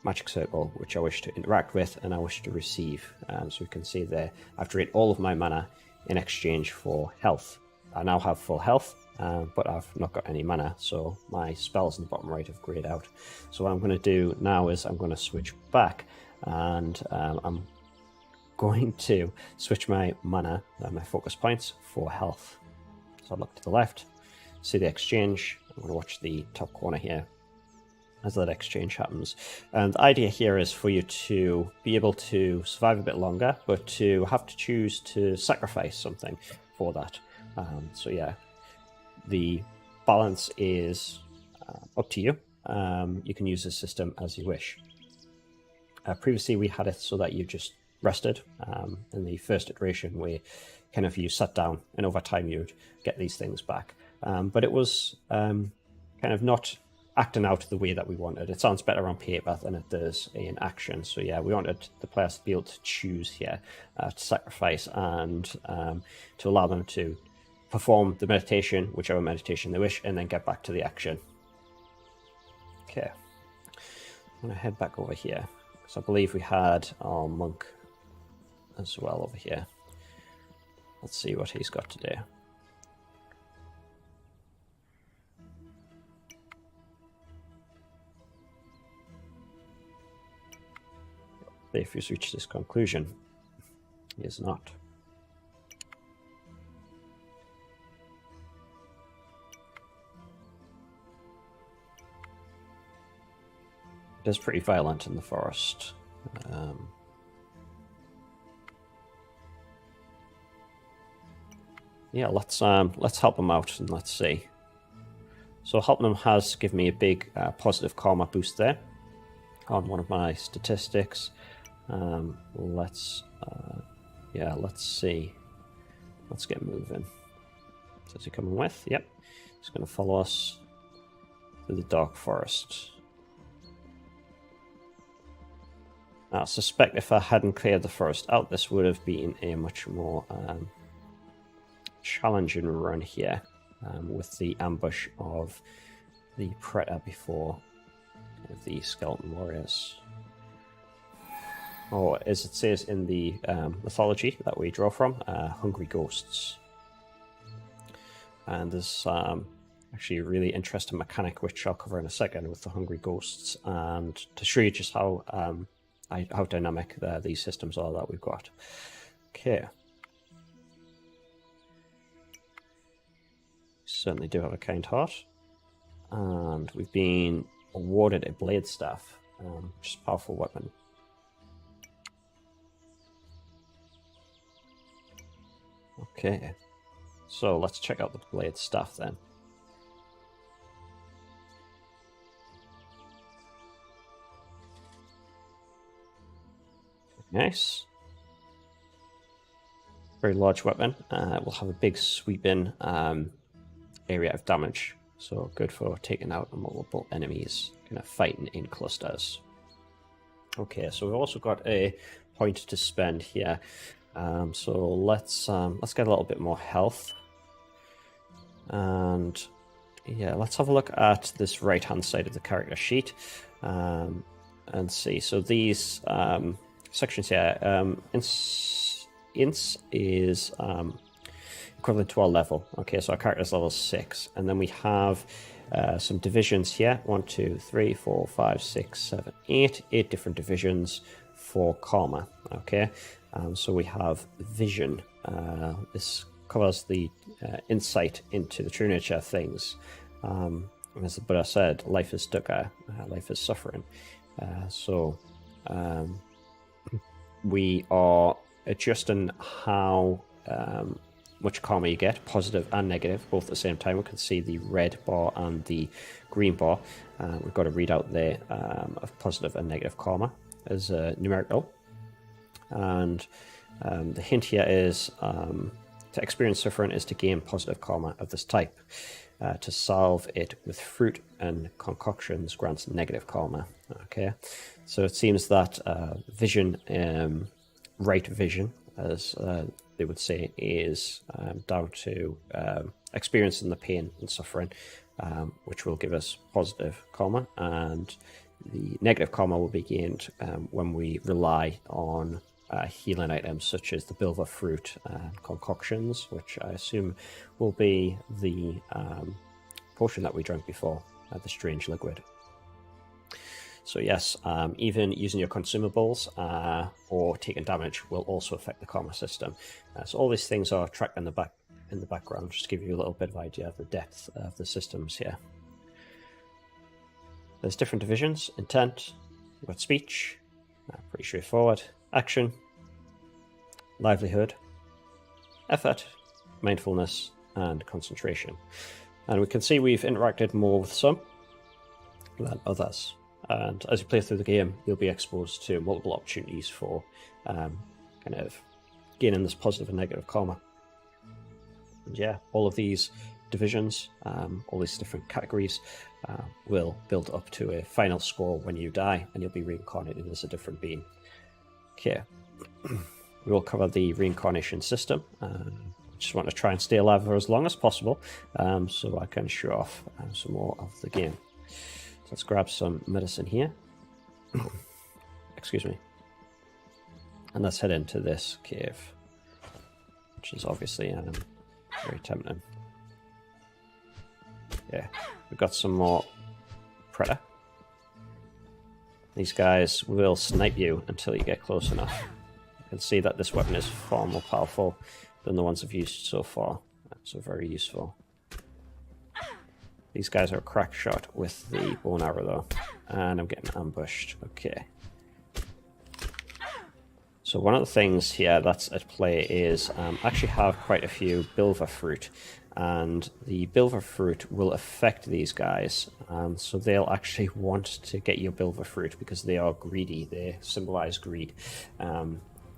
magic circle which I wish to interact with and I wish to receive. So you can see there, I've drained all of my mana in exchange for health. I now have full health, but I've not got any mana, so my spells in the bottom right have grayed out. So what I'm going to do now is I'm going to switch back, and I'm going to switch my mana and my focus points for health. So I look to the left, see the exchange. I'm going to watch the top corner here as that exchange happens. And the idea here is for you to be able to survive a bit longer, but to have to choose to sacrifice something for that. So yeah, the balance is up to you. You can use this system as you wish. Previously, we had it so that you just rested. In the first iteration, where kind of you sat down and over time you'd get these things back. But it was kind of not acting out the way that we wanted. It sounds better on paper than it does in action. So yeah, we wanted the players to be able to choose here, to sacrifice, and to allow them to perform the meditation, whichever meditation they wish, and then get back to the action. Okay, I'm going to head back over here. So I believe we had our monk as well over here. Let's see what he's got today. If he's reached this conclusion, he is not. It is pretty violent in the forest. Yeah, let's help him out and let's see. So helping him has given me a big positive karma boost there on one of my statistics. Let's see. Let's get moving. So is he coming with? Yep. He's going to follow us through the dark forest. I suspect if I hadn't cleared the forest out, this would have been a much more challenging run here, with the ambush of the predator before the skeleton warriors. Or as it says in the mythology that we draw from, hungry ghosts. And there's actually a really interesting mechanic which I'll cover in a second with the hungry ghosts, and to show you just how dynamic these systems are that we've got. Okay. Certainly do have a kind heart. And we've been awarded a blade staff. which is a powerful weapon. Okay, so let's check out the blade staff then. Nice. Very large weapon. Will have a big sweeping area of damage. So good for taking out multiple enemies, kind of fighting in clusters. Okay, so we've also got a point to spend here. So let's get a little bit more health. And yeah, let's have a look at this right-hand side of the character sheet and see. So these sections here, Ints is equivalent to our level. Okay, so our character's level 6. And then we have some divisions here. 1, 2, 3, 4, 5, 6, 7, 8. 8 different divisions for karma. Okay, so we have vision. This covers the insight into the true nature of things. As the Buddha said, life is dukkha, life is suffering. So we are adjusting how much karma you get, positive and negative, both at the same time. We can see the red bar and the green bar. We've got a readout there of positive and negative karma as numerical. And the hint here is to experience suffering is to gain positive karma of this type. To solve it with fruit and concoctions grants negative karma. Okay, so it seems that vision, right vision, as they would say, is down to experiencing the pain and suffering, which will give us positive karma, and the negative karma will be gained when we rely on healing items such as the bilva fruit concoctions, which I assume will be the potion that we drank before, the strange liquid. So yes, even using your consumables or taking damage will also affect the karma system. So all these things are tracked in the background, just to give you a little bit of idea of the depth of the systems here. There's different divisions: intent, we've got speech, pretty straightforward, action, livelihood, effort, mindfulness, and concentration. And we can see we've interacted more with some than others. And as you play through the game, you'll be exposed to multiple opportunities for kind of gaining this positive and negative karma. And yeah, all of these divisions, all these different categories will build up to a final score when you die, and you'll be reincarnated as a different being. Okay, we will cover the reincarnation system. Just want to try and stay alive for as long as possible, so I can show off some more of the game. So let's grab some medicine here. Excuse me. And let's head into this cave, which is obviously very tempting. Yeah, we've got some more Predator. These guys will snipe you until you get close enough. You can see that this weapon is far more powerful than the ones I've used so far. So very useful. These guys are a crack shot with the bow and arrow though. And I'm getting ambushed. Okay. So one of the things here that's at play is I actually have quite a few bilva fruit. And the bilva fruit will affect these guys. So they'll actually want to get your bilva fruit because they are greedy. They symbolize greed.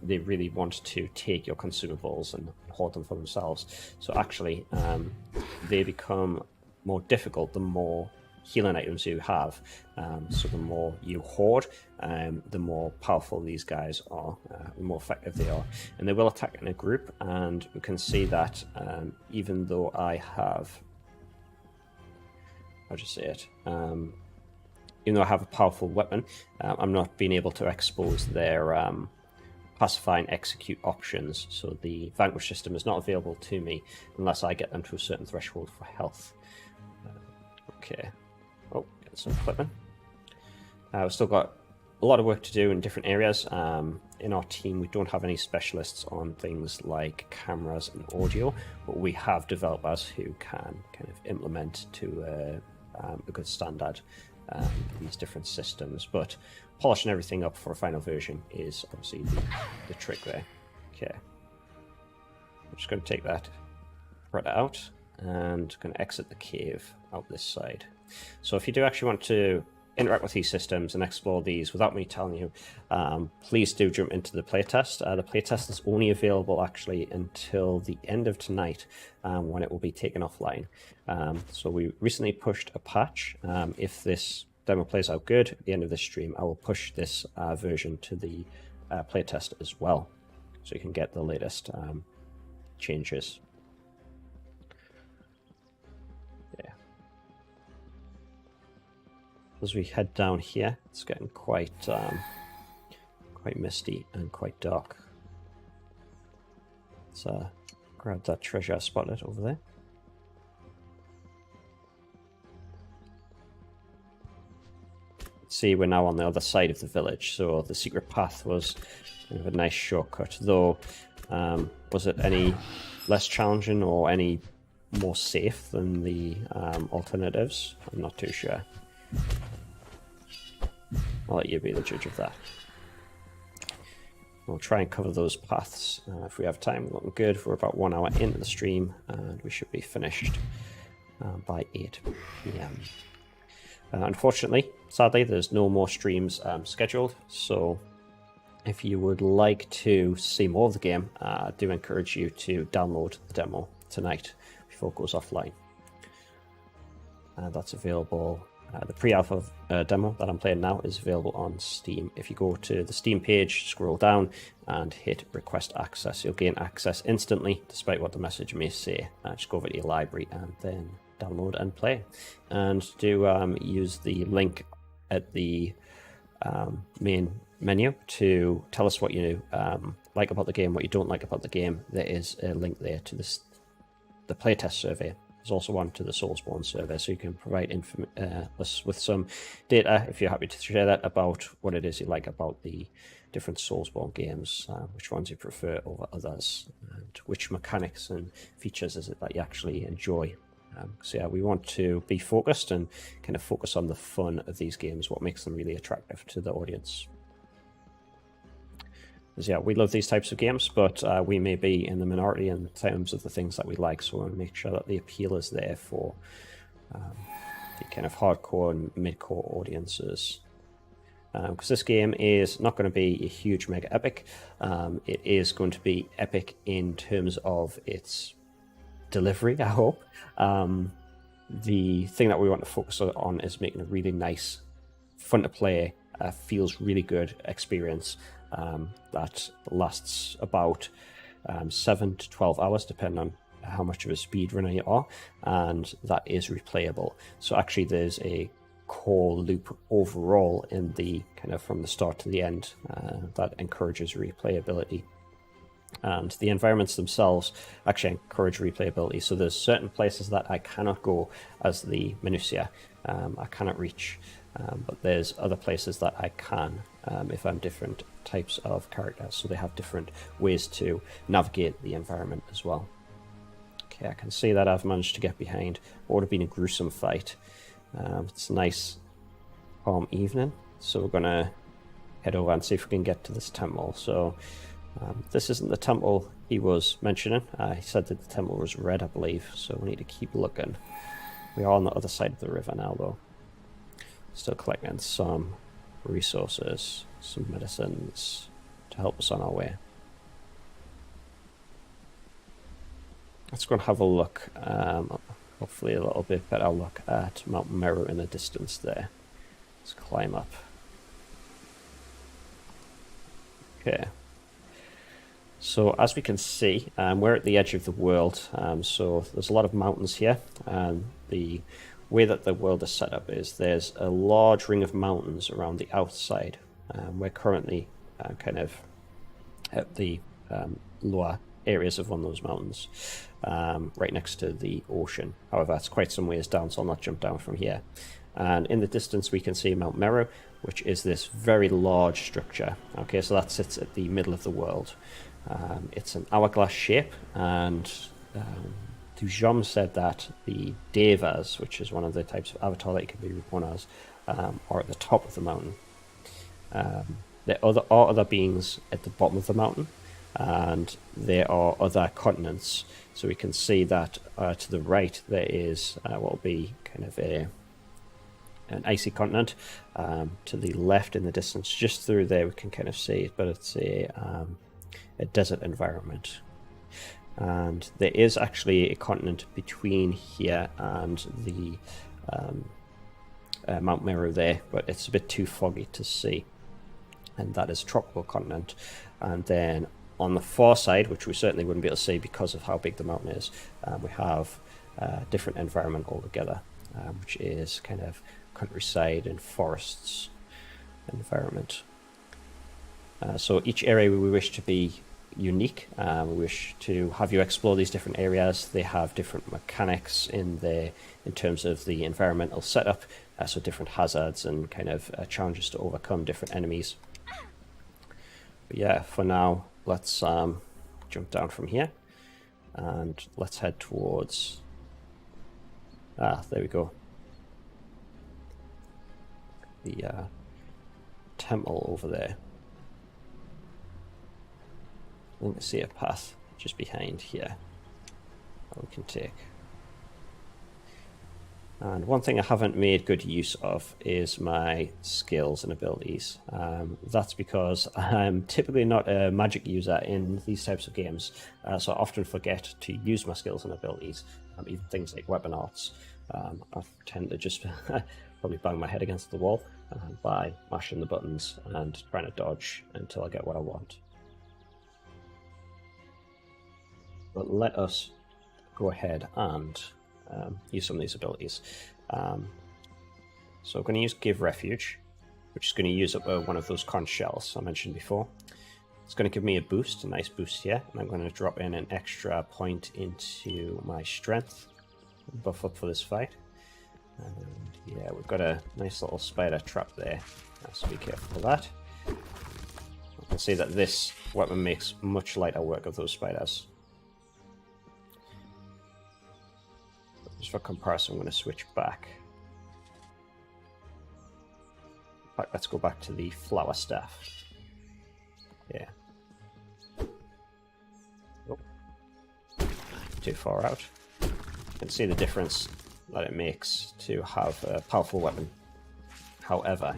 They really want to take your consumables and hoard them for themselves. So actually, they become more difficult the more healing items you have. So the more you hoard, the more powerful these guys are, the more effective they are. And they will attack in a group, and we can see that even though I have... I'll just say it. Even though I have a powerful weapon, I'm not being able to expose their pacify and execute options. So the vanquish system is not available to me unless I get them to a certain threshold for health. Okay. Oh, get some equipment. We've still got a lot of work to do in different areas. In our team, we don't have any specialists on things like cameras and audio, but we have developers who can kind of implement to a good standard these different systems, but polishing everything up for a final version is obviously the trick there. Okay, I'm just going to take that thread out and going to exit the cave out this side. So if you do actually want to interact with these systems and explore these without me telling you, please do jump into the playtest. The playtest is only available actually until the end of tonight, when it will be taken offline. So we recently pushed a patch. If this demo plays out good at the end of this stream, I will push this version to the playtest as well, so you can get the latest changes. As we head down here, it's getting quite misty and quite dark. Let's grab that treasure I spotted over there. See, we're now on the other side of the village, so the secret path was kind of a nice shortcut. Though, was it any less challenging or any more safe than the alternatives? I'm not too sure. I'll let you be the judge of that. We'll try and cover those paths if we have time. We're looking good. We're about 1 hour into the stream, and we should be finished by 8 PM. Unfortunately, sadly, there's no more streams scheduled, so if you would like to see more of the game, I do encourage you to download the demo tonight before it goes offline. That's available. The pre-alpha demo that I'm playing now is available on Steam. If you go to the Steam page, scroll down and hit request access, you'll gain access instantly, despite what the message may say. Just go over to your library and then download and play. And do use the link at the main menu to tell us what you like about the game, what you don't like about the game. There is a link there to the playtest survey. There's also one to the Soulsborne survey, so you can provide us with some data, if you're happy to share that, about what it is you like about the different Soulsborne games, which ones you prefer over others, and which mechanics and features is it that you actually enjoy. So yeah, we want to be focused and kind of focus on the fun of these games, what makes them really attractive to the audience. Yeah, we love these types of games, but we may be in the minority in terms of the things that we like, so we want to make sure that the appeal is there for the kind of hardcore and mid-core audiences. Because this game is not going to be a huge mega epic. It is going to be epic in terms of its delivery, I hope. The thing that we want to focus on is making a really nice, fun to play, feels really good experience that lasts about 7 to 12 hours, depending on how much of a speedrunner you are, and that is replayable. So actually there's a core loop overall in the kind of from the start to the end that encourages replayability. And the environments themselves actually encourage replayability. So there's certain places that I cannot go as the Minutia, I cannot reach, but there's other places that I can if I'm different types of characters. So they have different ways to navigate the environment as well. Okay, I can see that I've managed to get behind what would have been a gruesome fight. It's a nice calm evening, so we're going to head over and see if we can get to this temple. So this isn't the temple he was mentioning. He said that the temple was red, I believe, so we need to keep looking. We are on the other side of the river now, though. Still collecting some resources, some medicines to help us on our way. Let's go and have a look, hopefully a little bit better look at Mount Meru in the distance there. Let's climb up. Okay. So as we can see, we're at the edge of the world, so there's a lot of mountains here, and the way that the world is set up is there's a large ring of mountains around the outside. We're currently kind of at the lower areas of one of those mountains, right next to the ocean. However, that's quite some ways down, so I'll not jump down from here. And in the distance we can see Mount Meru, which is this very large structure. Okay, so that sits at the middle of the world. It's an hourglass shape, and Dujom said that the Devas, which is one of the types of avatar that you can be reborn as, are at the top of the mountain. There are other beings at the bottom of the mountain, and there are other continents. So we can see that to the right there is what will be kind of an icy continent. To the left in the distance, just through there, we can kind of see it, but it's a desert environment. And there is actually a continent between here and the Mount Meru there, but it's a bit too foggy to see. And that is a tropical continent. And then on the far side, which we certainly wouldn't be able to see because of how big the mountain is, we have a different environment altogether, which is kind of countryside and forests environment. So each area we wish to be unique. We wish to have you explore these different areas. They have different mechanics in terms of the environmental setup, so different hazards and kind of challenges to overcome, different enemies. But yeah, for now, let's jump down from here and let's head towards... there we go. The temple over there. I think I see a path just behind here that we can take. And one thing I haven't made good use of is my skills and abilities. That's because I'm typically not a magic user in these types of games, so I often forget to use my skills and abilities, even things like weapon arts. I tend to just probably bang my head against the wall by mashing the buttons and trying to dodge until I get what I want. But let us go ahead and use some of these abilities. So I'm going to use Give Refuge, which is going to use up one of those conch shells I mentioned before. It's going to give me a boost, a nice boost here, and I'm going to drop in an extra point into my strength, buff up for this fight. And yeah, we've got a nice little spider trap there, so be careful of that. You can see that this weapon makes much lighter work of those spiders. Just for comparison, I'm going to switch back. In fact, let's go back to the flower staff. Yeah. Oh. Too far out. You can see the difference that it makes to have a powerful weapon. However,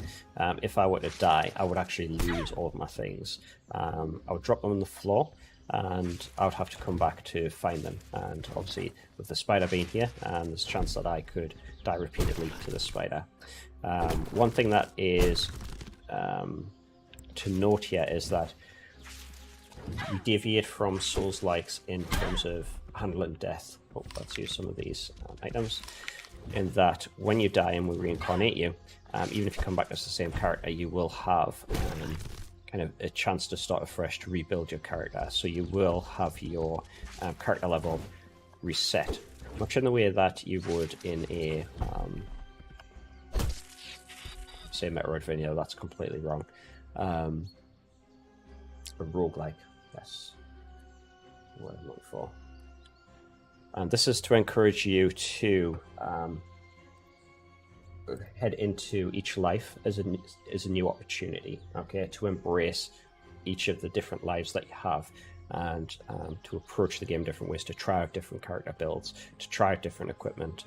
if I were to die, I would actually lose all of my things. I would drop them on the floor, and I would have to come back to find them. And obviously, with the spider being here, there's a chance that I could die repeatedly to the spider. One thing that is to note here is that you deviate from Souls-likes in terms of handling death. Oh, let's use some of these items. In that, when you die and we reincarnate you, even if you come back as the same character, you will have kind of a chance to start afresh to rebuild your character. So you will have your character level reset, much in the way that you would in a say Metroidvania. That's completely wrong. A roguelike, yes, what I'm looking for. And this is to encourage you to head into each life as a new opportunity, okay, to embrace each of the different lives that you have, and to approach the game different ways, to try out different character builds, to try out different equipment.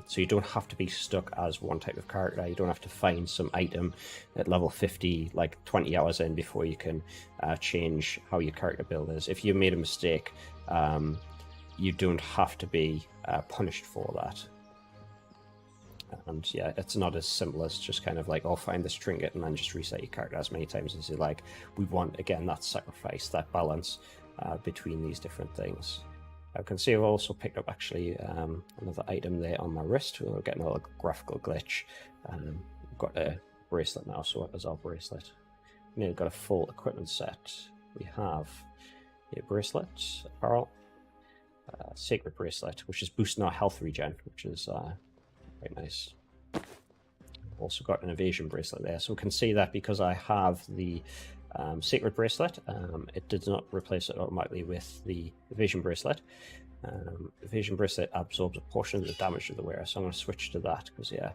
So you don't have to be stuck as one type of character. You don't have to find some item at level 50 like 20 hours in before you can change how your character build is. If you made a mistake, you don't have to be punished for that. And yeah, it's not as simple as just kind of like, oh, find this trinket and then just reset your character as many times as you like. We want, again, that sacrifice, that balance between these different things. I can see I've also picked up actually another item there on my wrist. We're getting a little graphical glitch. We've got a bracelet now, so what is our bracelet? We've got a full equipment set. We have a bracelet, apparel, sacred bracelet, which is boosting our health regen, which is very nice. Also got an evasion bracelet there, so we can see that because I have the sacred bracelet, it did not replace it automatically with the evasion bracelet. Evasion bracelet absorbs a portion of the damage of the wearer, so I'm going to switch to that because yeah,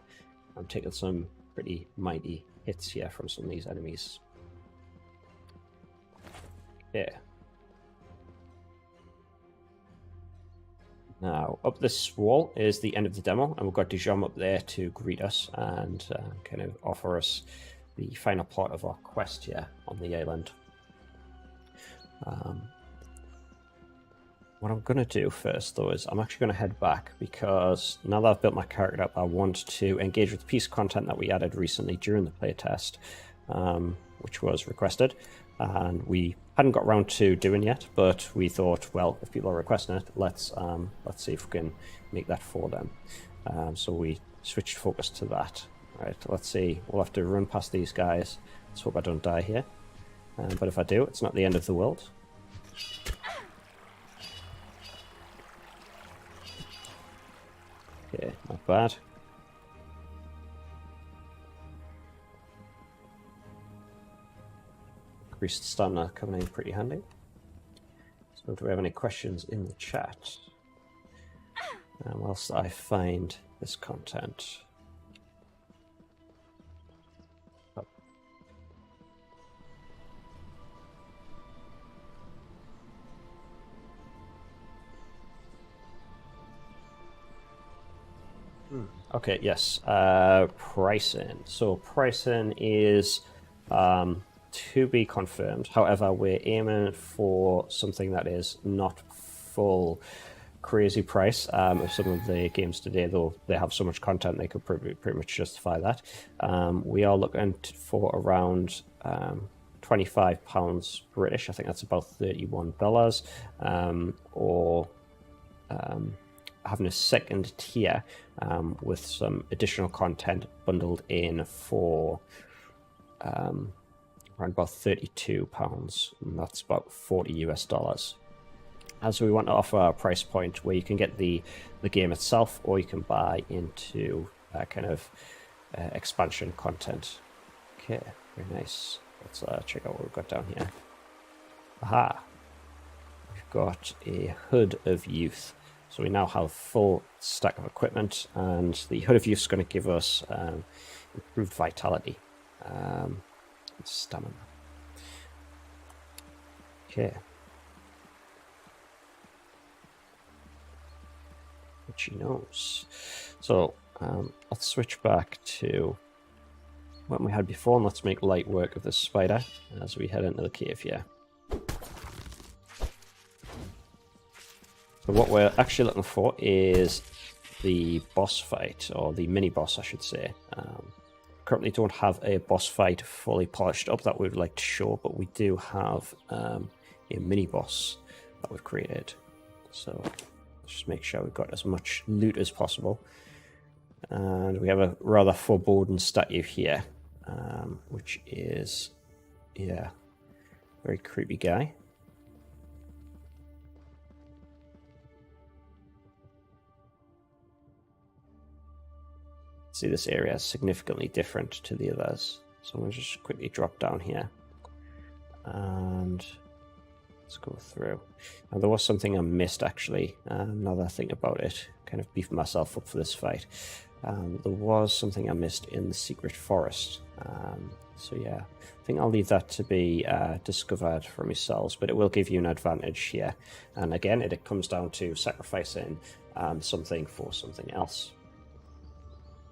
I'm taking some pretty mighty hits here from some of these enemies. Yeah. Now, up this wall is the end of the demo, and we've got Dijam up there to greet us and kind of offer us the final part of our quest here on the island. What I'm going to do first, though, is I'm actually going to head back, because now that I've built my character up, I want to engage with the piece of content that we added recently during the playtest, which was requested, and we hadn't got around to doing yet, but we thought, well, if people are requesting it, let's see if we can make that for them. So we switched focus to that. Right, let's see. We'll have to run past these guys. Let's hope I don't die here. But if I do, it's not the end of the world. Okay, not bad. Increased stamina coming in pretty handy. So do we have any questions in the chat? Whilst I find this content. Oh. Okay, yes. Pricing. So pricing is to be confirmed. However, we're aiming for something that is not full crazy price of some of the games today, though they have so much content they could pretty much justify that. We are looking for around £25 British. I think that's about $31, or having a second tier with some additional content bundled in for around about £32, and that's about $40 US. So we want to offer a price point where you can get the game itself, or you can buy into kind of expansion content. Okay, very nice. Let's check out what we've got down here. Aha! We've got a Hood of Youth. So we now have a full stack of equipment, and the Hood of Youth is going to give us improved vitality. Stamina. Okay. Which he knows. So let's switch back to what we had before, and let's make light work of this spider as we head into the cave here. So what we're actually looking for is the boss fight, or the mini boss, I should say. Currently don't have a boss fight fully polished up that we would like to show, but we do have a mini boss that we've created. So let's just make sure we've got as much loot as possible. And we have a rather foreboding statue here, which is, yeah, very creepy guy. See, this area is significantly different to the others. So I'm going to just quickly drop down here. And let's go through. Now, there was something I missed, actually. Now that I think about it, kind of beefing myself up for this fight. There was something I missed in the secret forest. So yeah, I think I'll leave that to be discovered from yourselves, but it will give you an advantage here. And again, it comes down to sacrificing something for something else.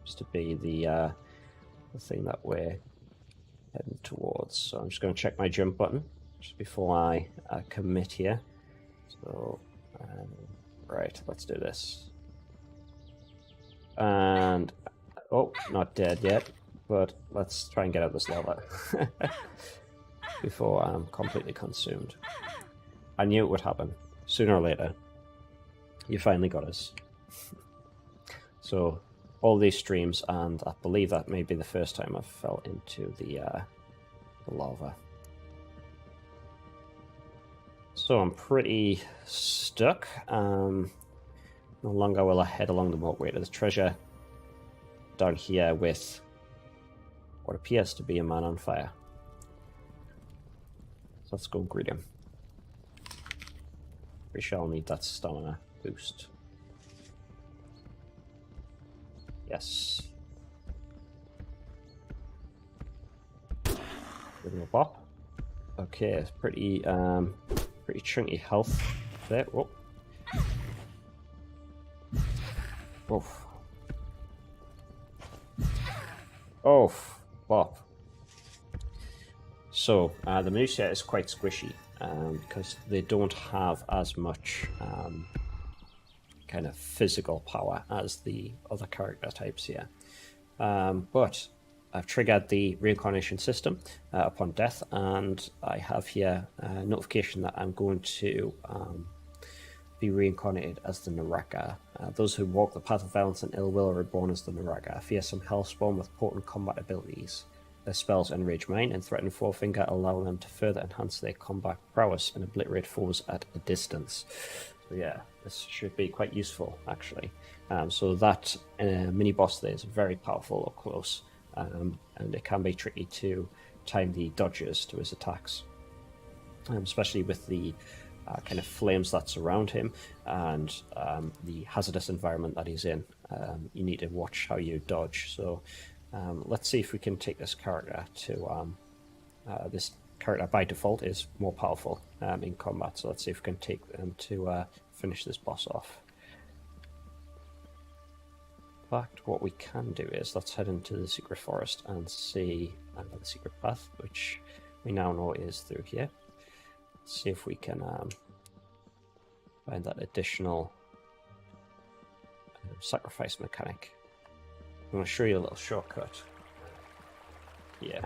Just to be the thing that we're heading towards. So I'm just going to check my jump button just before I commit here. So, right, let's do this. And, oh, not dead yet, but let's try and get out this lava before I'm completely consumed. I knew it would happen. Sooner or later, you finally got us. So, all these streams, and I believe that may be the first time I've fell into the lava. So I'm pretty stuck. No longer will I head along the walkway to the treasure down here with what appears to be a man on fire. So let's go greet him. We shall need that stamina boost. Yes. Give him a bop. Okay, it's pretty chunky health there. Whoa. Oof. Oof. Bop. So, the moose here is quite squishy because they don't have as much kind of physical power as the other character types here. But I've triggered the reincarnation system upon death, and I have here a notification that I'm going to be reincarnated as the Naraka. Those who walk the path of violence and ill will are reborn as the Naraka, a fearsome hellspawn with potent combat abilities. Their spells enrage mind and threaten Forefinger, allowing them to further enhance their combat prowess and obliterate foes at a distance. So yeah, this should be quite useful, actually. So that mini-boss there is very powerful up close, and it can be tricky to time the dodges to his attacks, especially with the kind of flames that surround him and the hazardous environment that he's in. You need to watch how you dodge. So let's see if we can take this character to... this character by default is more powerful in combat, so let's see if we can take them to finish this boss off. In fact, what we can do is let's head into the secret forest and see the secret path, which we now know is through here. Let's see if we can find that additional sacrifice mechanic. I'm going to show you a little shortcut. Yeah,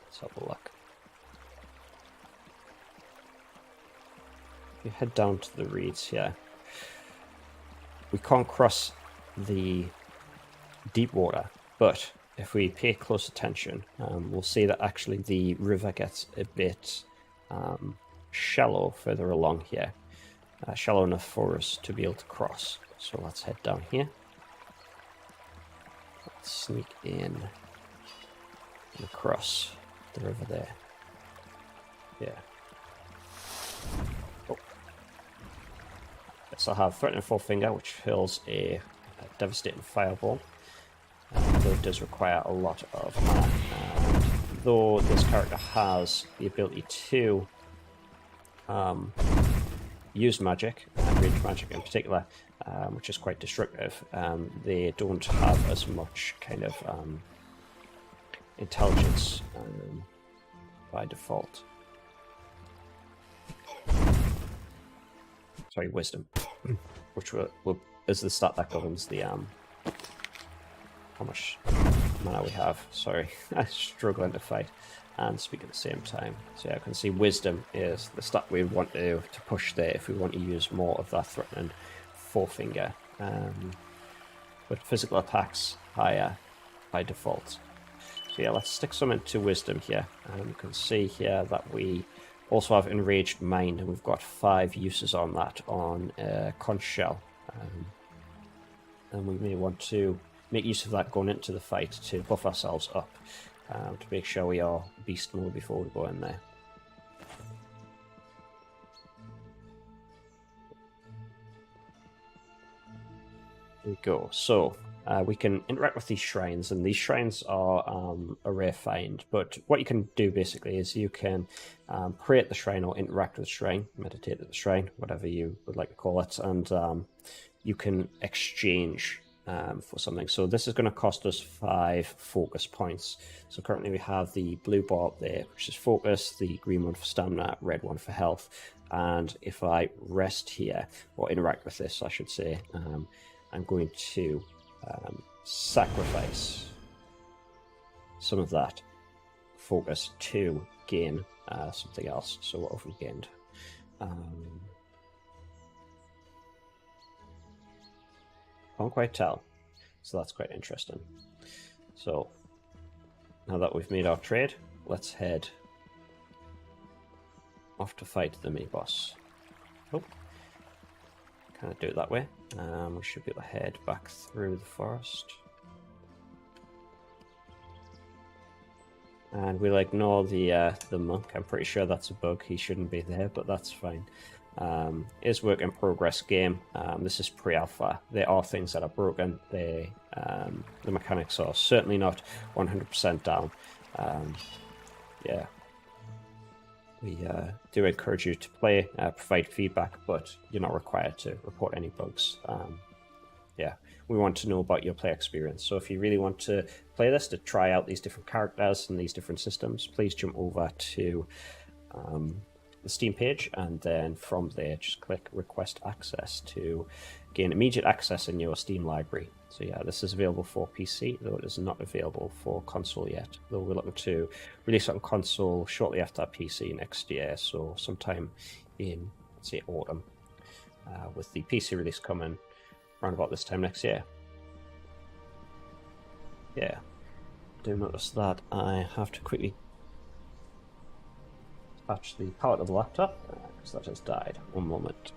let's have a look. If you head down to the reeds here, we can't cross the deep water, but if we pay close attention, we'll see that actually the river gets a bit shallow further along here, shallow enough for us to be able to cross. So let's head down here. Let's sneak in and across the river there. Yeah. Oh. Yes, I have Threatening Forefinger, which fills a devastating fireball. Though it does require a lot of mana. Though this character has the ability to use magic, and range magic in particular, which is quite destructive, they don't have as much kind of intelligence by default. Sorry, wisdom, which is the stat that governs the how much mana we have. Sorry, I'm struggling to fight and speak at the same time. So yeah, I can see wisdom is the stat we want to push there if we want to use more of that threatening forefinger. But physical attacks higher by default. So yeah, let's stick some into wisdom here. You can see here that we also have enraged mind, and we've got 5 uses on that on conch shell. And we may want to make use of that going into the fight to buff ourselves up, to make sure we are beast mode before we go in there. There we go. So we can interact with these shrines, and these shrines are a rare find. But what you can do basically is you can create the shrine or interact with the shrine, meditate at the shrine, whatever you would like to call it, and you can exchange for something. So this is going to cost us 5 focus points. So currently we have the blue bar up there, which is focus, the green one for stamina, red one for health. And if I rest here, or interact with this, I should say, I'm going to sacrifice some of that focus to gain something else. So what have we gained? Can't quite tell, so that's quite interesting. So now that we've made our trade, let's head off to fight the mini boss. Oh, kind of do it that way. We should be able to head back through the forest, and we'll ignore the monk. I'm pretty sure that's a bug. He shouldn't be there, but that's fine. Is work in progress game. This is pre-alpha. There are things that are broken. The mechanics are certainly not 100% down. yeah, we do encourage you to play, provide feedback, but you're not required to report any bugs. Yeah, we want to know about your play experience. So if you really want to play this, to try out these different characters and these different systems, please jump over to the Steam page, and then from there just click request access to gain immediate access in your Steam library. So yeah, this is available for PC, though it is not available for console yet, though we're looking to release it on console shortly after PC next year, so sometime in, let's say, autumn, with the PC release coming around about this time next year. Yeah, do notice that I have to quickly attach the power to the laptop, because that has died. One moment.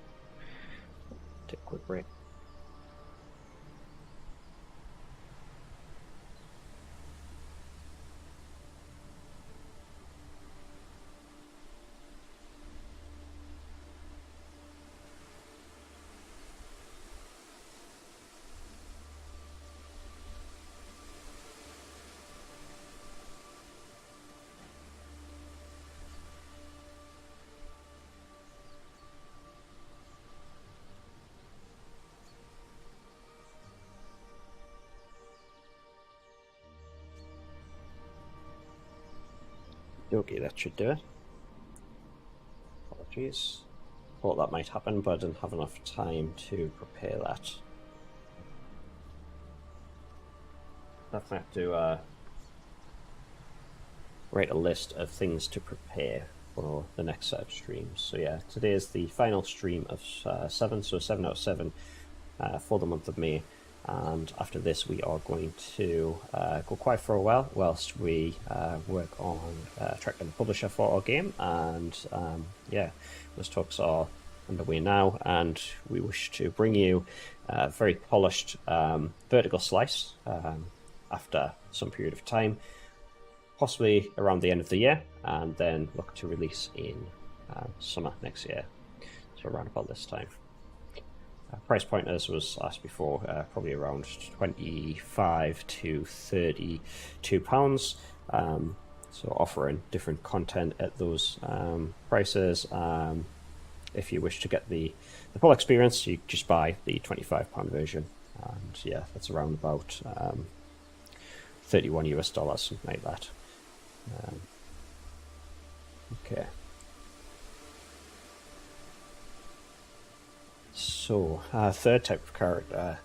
Take a quick break. Okay, that should do it. Apologies. Thought that might happen, but I didn't have enough time to prepare that. Definitely have to write a list of things to prepare for the next set of streams. So yeah, today is the final stream of 7, so 7 out of 7 for the month of May. And after this we are going to go quiet for a while whilst we work on attracting a publisher for our game, and yeah, those talks are underway now, and we wish to bring you a very polished vertical slice after some period of time, possibly around the end of the year, and then look to release in summer next year, so around about this time. Price point, as was asked before, probably around £25 to £32. So offering different content at those prices. If you wish to get the full experience, you just buy the £25 version, and yeah, that's around about $31 US, something like that. Okay. So, third type of character.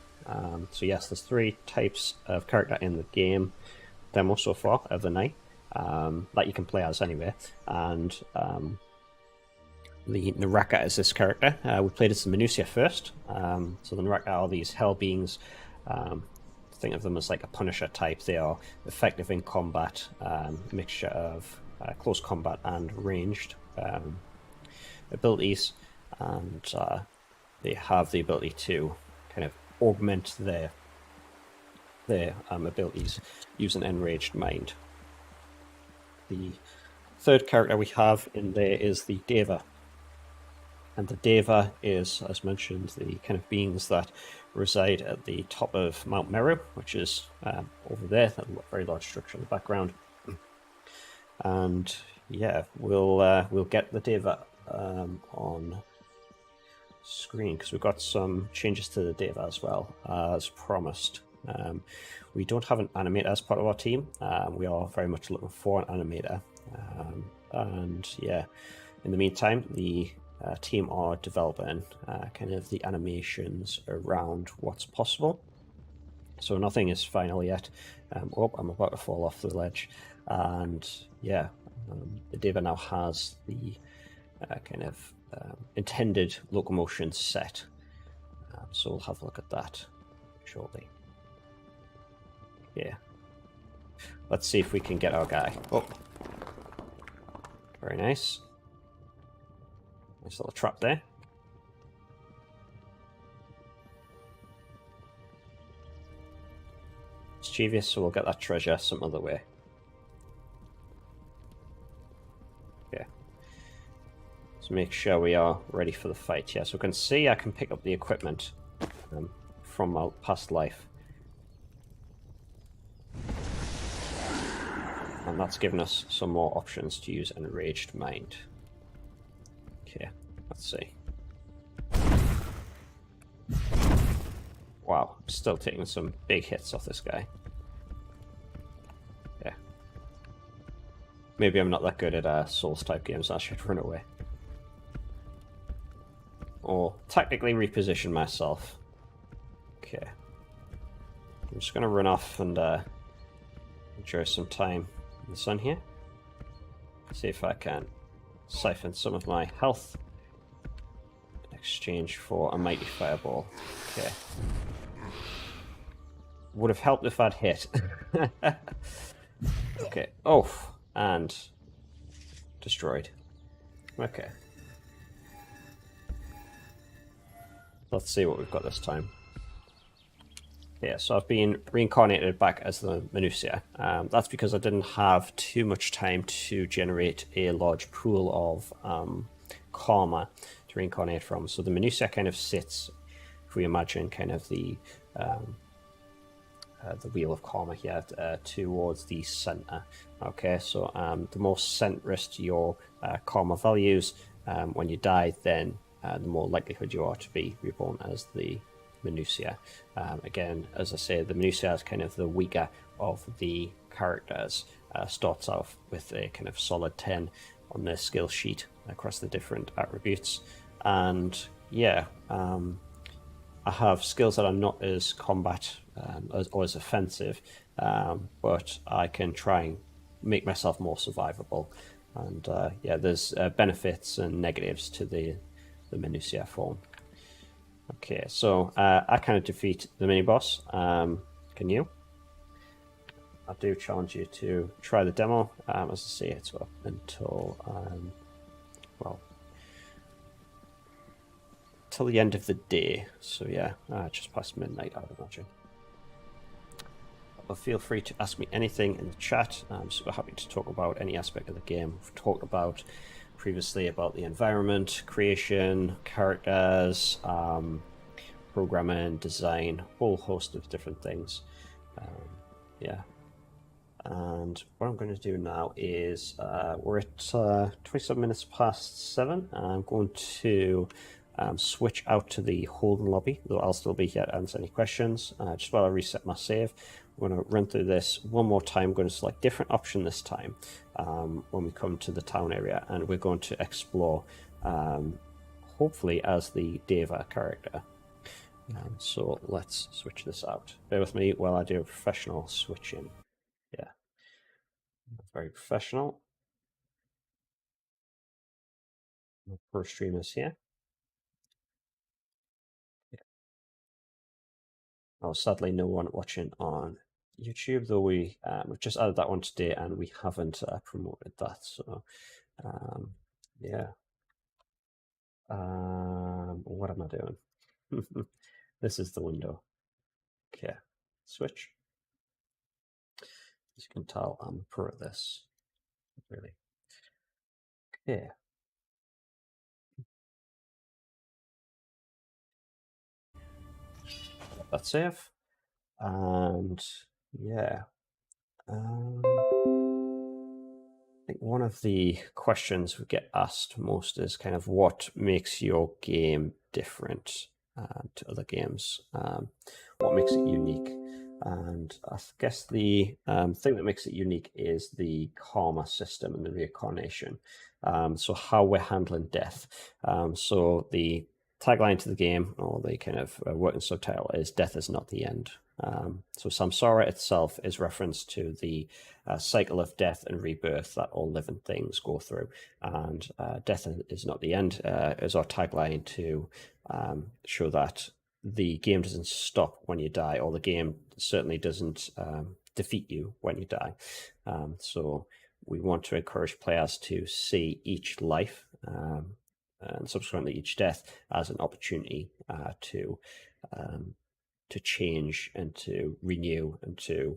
So yes, there's 3 types of character in the game demo so far of the night that you can play as anyway. And the Naraka is this character. We played as the Minutia first. So the Naraka are these hell beings. Think of them as like a Punisher type. They are effective in combat, mixture of close combat and ranged abilities, and they have the ability to kind of augment their abilities using Enraged Mind. The third character we have in there is the Deva. And the Deva is, as mentioned, the kind of beings that reside at the top of Mount Meru, which is over there, that very large structure in the background. And yeah, we'll get the Deva on screen, because we've got some changes to the Deva as well, as promised. We don't have an animator as part of our team. We are very much looking for an animator, and yeah, in the meantime, the team are developing kind of the animations around what's possible. So nothing is final yet. Oh, I'm about to fall off the ledge, and yeah, the Deva now has the kind of intended locomotion set, so we'll have a look at that shortly. Yeah, let's see if we can get our guy. Oh, very nice. Nice little trap there. Mischievous, so we'll get that treasure some other way. Okay. Let's make sure we are ready for the fight. Yeah, so we can see I can pick up the equipment from my past life. And that's given us some more options to use Enraged Mind. Okay, let's see. Wow, still taking some big hits off this guy. Yeah. Maybe I'm not that good at Souls-type games, I should run away. Or tactically reposition myself. Okay. I'm just going to run off and enjoy some time in the sun here. See if I can siphon some of my health in exchange for a mighty fireball. Okay. Would have helped if I'd hit. Okay. Oh, and destroyed. Okay. Let's see what we've got this time. Yeah, so I've been reincarnated back as the Minutia. That's because I didn't have too much time to generate a large pool of karma to reincarnate from. So the Minutia kind of sits, if we imagine, kind of the wheel of karma here towards the center. Okay, so the more centrist your karma values, when you die, then the more likelihood you are to be reborn as the Minutia. Again, as I say, the Minutia is kind of the weaker of the characters. Starts off with a kind of solid 10 on their skill sheet across the different attributes. And yeah, I have skills that are not as combat or as offensive, but I can try and make myself more survivable. And yeah, there's benefits and negatives to the Minutia form. Okay, so I kind of defeat the mini-boss. Can you? I do challenge you to try the demo. As I say, it's up until, well, till the end of the day. So yeah, just past midnight, I would imagine. But feel free to ask me anything in the chat. I'm super happy to talk about any aspect of the game. We've talked about previously about the environment, creation, characters, programming, design, whole host of different things. Yeah. And what I'm going to do now is we're at 27 minutes past 7. I'm going to switch out to the Holden lobby, though I'll still be here to answer any questions. Just while I reset my save, I'm going to run through this one more time. I'm going to select different option this time when we come to the town area, and we're going to explore, hopefully as the Deva character. So let's switch this out. Bear with me while I do a professional switching. Yeah, very professional. Pro streamers here. Yeah. Oh, sadly, no one watching on YouTube, though we've just added that one today and we haven't promoted that. So, yeah. What am I doing? This is the window. Okay, switch. As you can tell, I'm a pro at this. Really. Okay. That's safe. And yeah. I think one of the questions we get asked most is kind of what makes your game different to other games? What makes it unique? And I guess the thing that makes it unique is the karma system and the reincarnation. So how we're handling death. So the tagline to the game, or the kind of working subtitle, is "Death is not the end." So Samsara itself is reference to the cycle of death and rebirth that all living things go through, and death is not the end is our tagline to show that the game doesn't stop when you die, or the game certainly doesn't defeat you when you die. So we want to encourage players to see each life and subsequently each death as an opportunity to change and to renew and to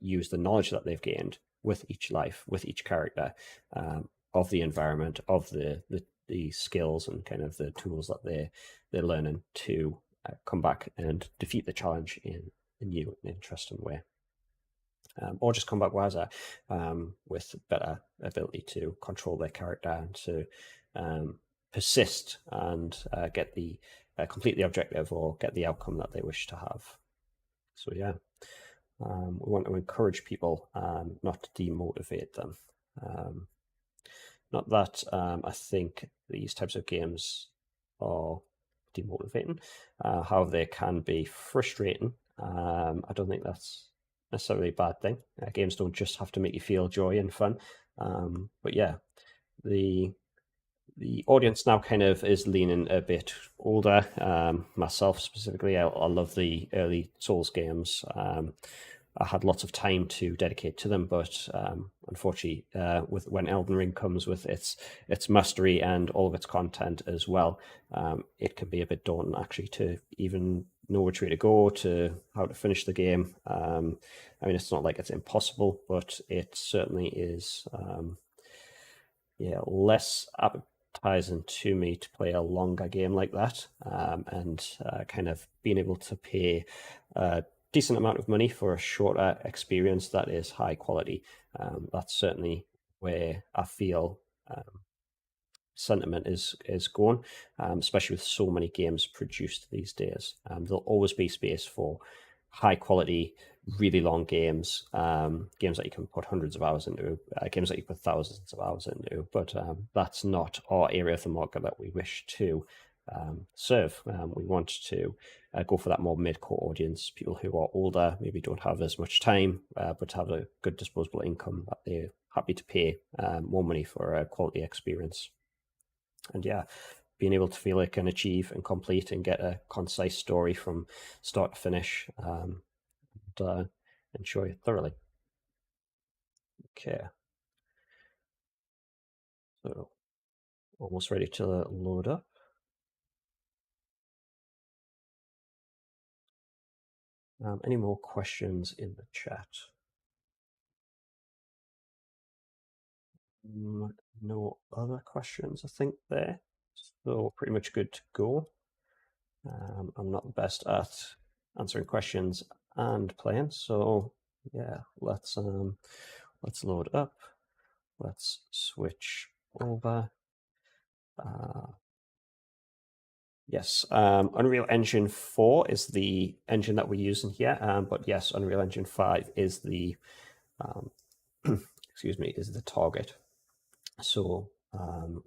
use the knowledge that they've gained with each life, with each character, of the environment, of the skills and kind of the tools that they're learning to come back and defeat the challenge in a new and interesting way. or just come back wiser with better ability to control their character and to persist and get the complete the objective or get the outcome that they wish to have. So yeah, we want to encourage people, not to demotivate them. Not that I think these types of games are demotivating. However, they can be frustrating. I don't think that's necessarily a bad thing. Games don't just have to make you feel joy and fun. But yeah, the audience now kind of is leaning a bit older. Myself specifically, I love the early Souls games. I had lots of time to dedicate to them, but unfortunately, when Elden Ring comes with its mastery and all of its content as well, it can be a bit daunting actually to even know which way to go, to how to finish the game. I mean, it's not like it's impossible, but it certainly is. Less appetizing to me to play a longer game like that, and kind of being able to pay a decent amount of money for a shorter experience that is high quality. That's certainly where I feel sentiment is going, especially with so many games produced these days. There'll always be space for high quality, really long games, games that you can put hundreds of hours into, games that you put thousands of hours into, but that's not our area of the market that we wish to serve. We want to go for that more mid-core audience, people who are older, maybe don't have as much time, but have a good disposable income that they're happy to pay more money for a quality experience. And yeah, being able to feel it can achieve and complete and get a concise story from start to finish, and enjoy it thoroughly. Okay, so almost ready to load up. Any more questions in the chat? No other questions, I think, there. So pretty much good to go. I'm not the best at answering questions and playing, so yeah, let's load up. Let's switch over. Yes, Unreal Engine 4 is the engine that we're using here, but yes, Unreal Engine 5 is the excuse me, is the target. So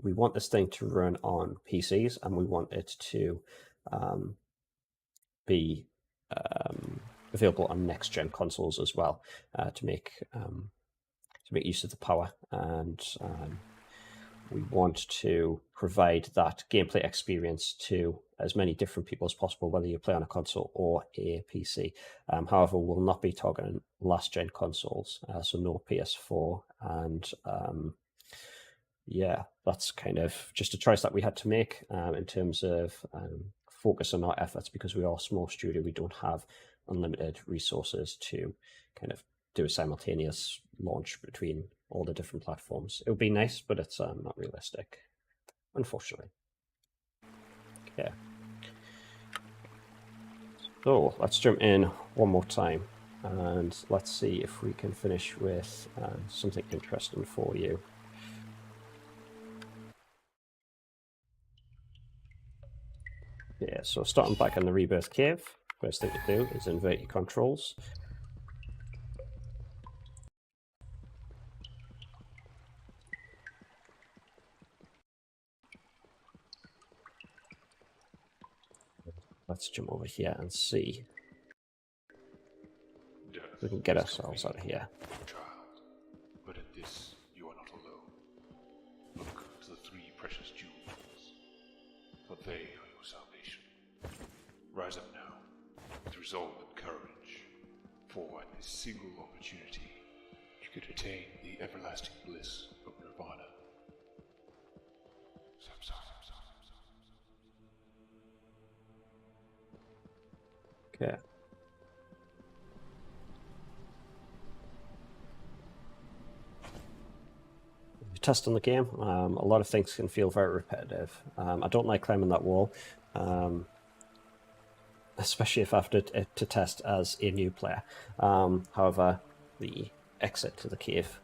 we want this thing to run on PCs, and we want it to be available on next-gen consoles as well, to make use of the power. And we want to provide that gameplay experience to as many different people as possible, whether you play on a console or a PC. However, we'll not be targeting last-gen consoles, so no PS4. And yeah, that's kind of just a choice that we had to make in terms of focus on our efforts, because we are a small studio. We don't have unlimited resources to kind of do a simultaneous launch between all the different platforms. It would be nice, but it's not realistic, unfortunately. Okay. So let's jump in one more time, and let's see if we can finish with something interesting for you. Yeah, so starting back in the Rebirth Cave, first thing to do is invert your controls. Let's jump over here and see if we can get ourselves out of here. Child, but in this you are not alone. Look to the 3 precious jewels, for they are your salvation. Rise up now, with resolve and courage, for at this single opportunity you could attain the everlasting bliss of Nirvana. Samsara. Okay. Testing the game, a lot of things can feel very repetitive. I don't like climbing that wall, especially if I have to test as a new player. However, the exit to the cave,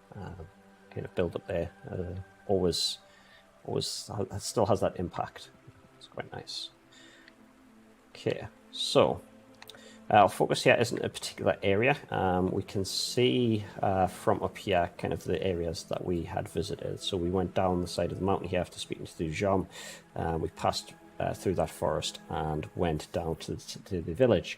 kind of build up there. Always still has that impact. It's quite nice. Okay, so our focus here isn't a particular area. We can see from up here kind of the areas that we had visited. So we went down the side of the mountain here after speaking to Dujam. We passed through that forest and went down to the village.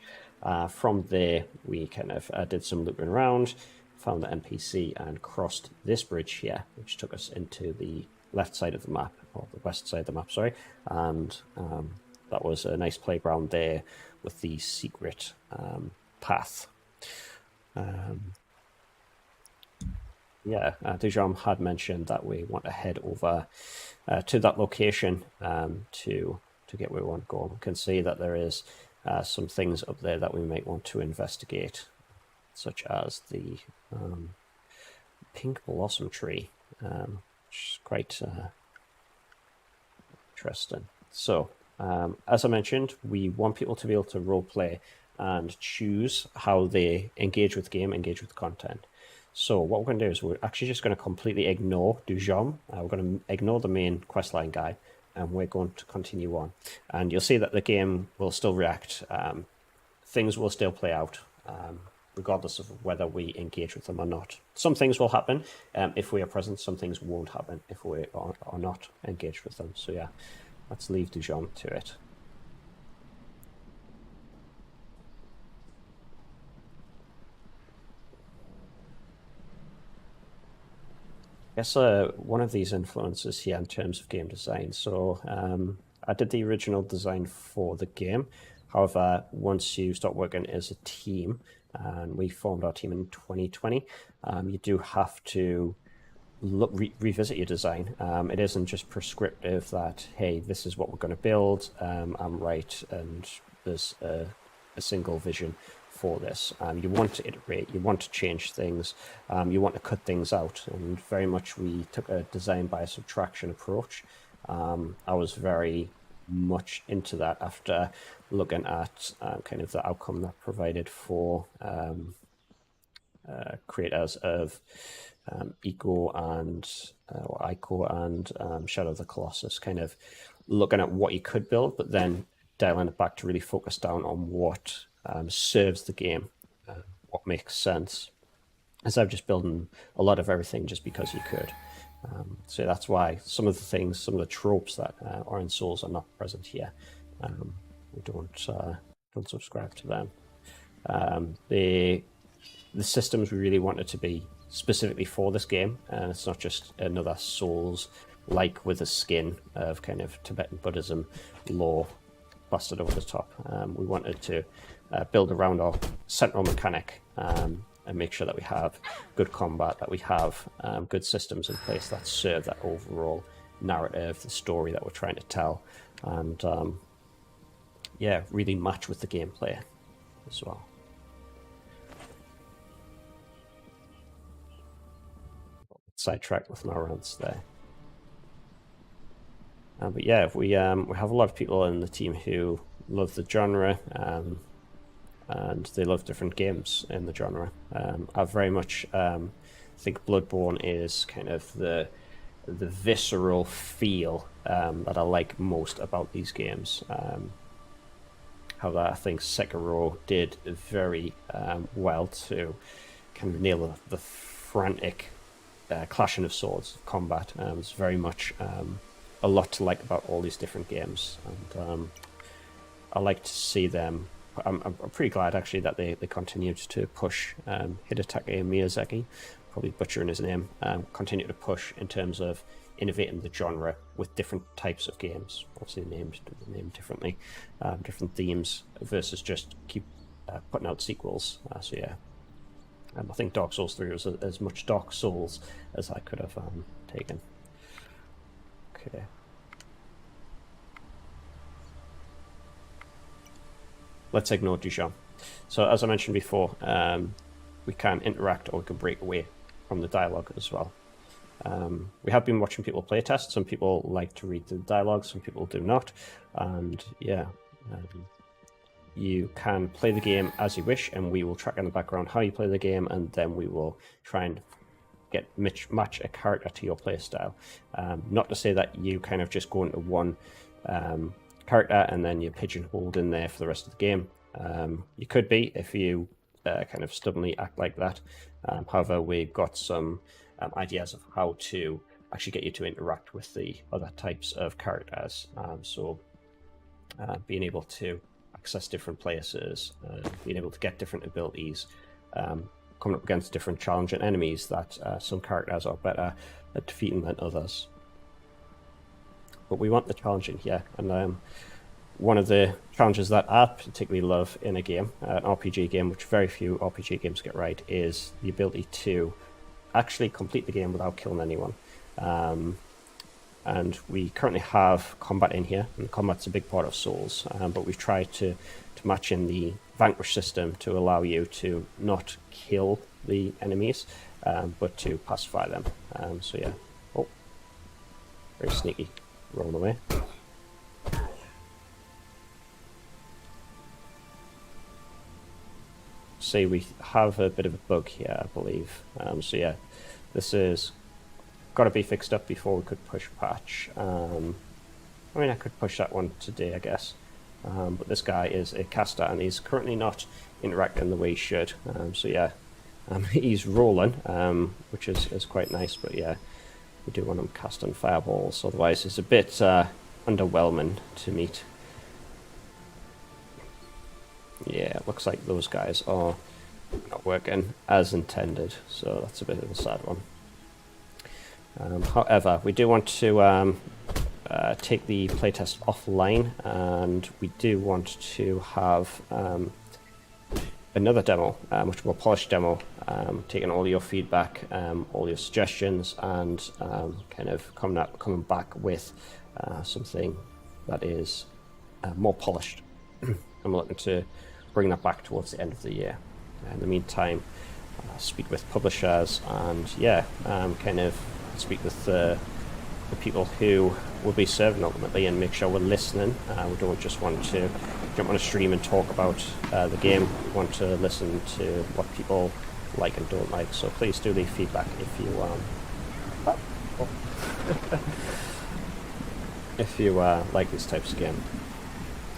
From there, we kind of did some looping around, found the NPC and crossed this bridge here, which took us into the left side of the map, or the west side of the map, sorry. And that was a nice playground there with the secret path. Dujam had mentioned that we want to head over to that location to get where we want to go. We can see that there is some things up there that we might want to investigate, such as the pink blossom tree, which is quite interesting. So, as I mentioned, we want people to be able to roleplay and choose how they engage with the game, engage with the content. So what we're going to do is we're actually just going to completely ignore Dujam. We're going to ignore the main questline guide, and we're going to continue on. And you'll see that the game will still react. Things will still play out, regardless of whether we engage with them or not. Some things will happen if we are present. Some things won't happen if we are not engaged with them. So yeah. Let's leave Dujam to it. I guess one of these influences here in terms of game design. So I did the original design for the game. However, once you start working as a team, and we formed our team in 2020, you do have to revisit your design. It isn't just prescriptive that, hey, this is what we're going to build, I'm right, and there's a single vision for this. You want to iterate, you want to change things, you want to cut things out, and very much we took a design by subtraction approach. I was very much into that after looking at kind of the outcome that provided for creators of Ico and Shadow of the Colossus, kind of looking at what you could build, but then dialing it back to really focus down on what serves the game, what makes sense, instead of just building a lot of everything just because you could. So that's why some of the things, some of the tropes that are in Souls are not present here. We don't subscribe to them. The systems we really wanted to be specifically for this game, and it's not just another Souls like with a skin of kind of Tibetan Buddhism lore plastered over the top. We wanted to build around our central mechanic and make sure that we have good combat, that we have good systems in place that serve that overall narrative, the story that we're trying to tell, and really match with the gameplay as well. Sidetracked with my rants there. But yeah, we have a lot of people in the team who love the genre, and they love different games in the genre. I very much think Bloodborne is kind of the visceral feel that I like most about these games. However, I think Sekiro did very well to kind of nail the frantic clashing of swords combat. It's very much a lot to like about all these different games, and I like to see them. I'm pretty glad actually that they continued to push Hidetaka Miyazaki, probably butchering his name, continue to push in terms of innovating the genre with different types of games, obviously named differently, different themes, versus just keep putting out sequels. So yeah. I think Dark Souls 3 was as much Dark Souls as I could have taken. Okay. Let's ignore Duchamp. So as I mentioned before, we can interact or we can break away from the dialogue as well. We have been watching people play test. Some people like to read the dialogue, some people do not. And yeah, you can play the game as you wish, and we will track in the background how you play the game, and then we will try and match a character to your playstyle. Not to say that you kind of just go into one character and then you're pigeonholed in there for the rest of the game. You could be if you kind of stubbornly act like that. However, we've got some ideas of how to actually get you to interact with the other types of characters. So being able to access different places, being able to get different abilities, coming up against different challenging enemies that some characters are better at defeating than others. But we want the challenging here, and one of the challenges that I particularly love in a game, an RPG game, which very few RPG games get right, is the ability to actually complete the game without killing anyone. And we currently have combat in here, and combat's a big part of Souls, but we've tried to match in the Vanquish system to allow you to not kill the enemies, but to pacify them. So yeah, oh, very sneaky, rolling away. See, we have a bit of a bug here, I believe. So yeah, this is got to be fixed up before we could push patch. I mean, I could push that one today, I guess. But this guy is a caster, and he's currently not interacting the way he should. So yeah, he's rolling, which is quite nice. But yeah, we do want him casting fireballs, otherwise it's a bit underwhelming to meet. Yeah, it looks like those guys are not working as intended, so that's a bit of a sad one. However, we do want to take the playtest offline, and we do want to have another demo, much more polished demo, taking all your feedback, all your suggestions, and kind of coming back with something that is more polished. I'm looking to bring that back towards the end of the year. In the meantime, speak with publishers, and yeah, kind of speak with the people who will be serving ultimately, and make sure we're listening. We don't just want to jump on a stream and talk about the game. We want to listen to what people like and don't like. So please do leave feedback if you if you like these types of game,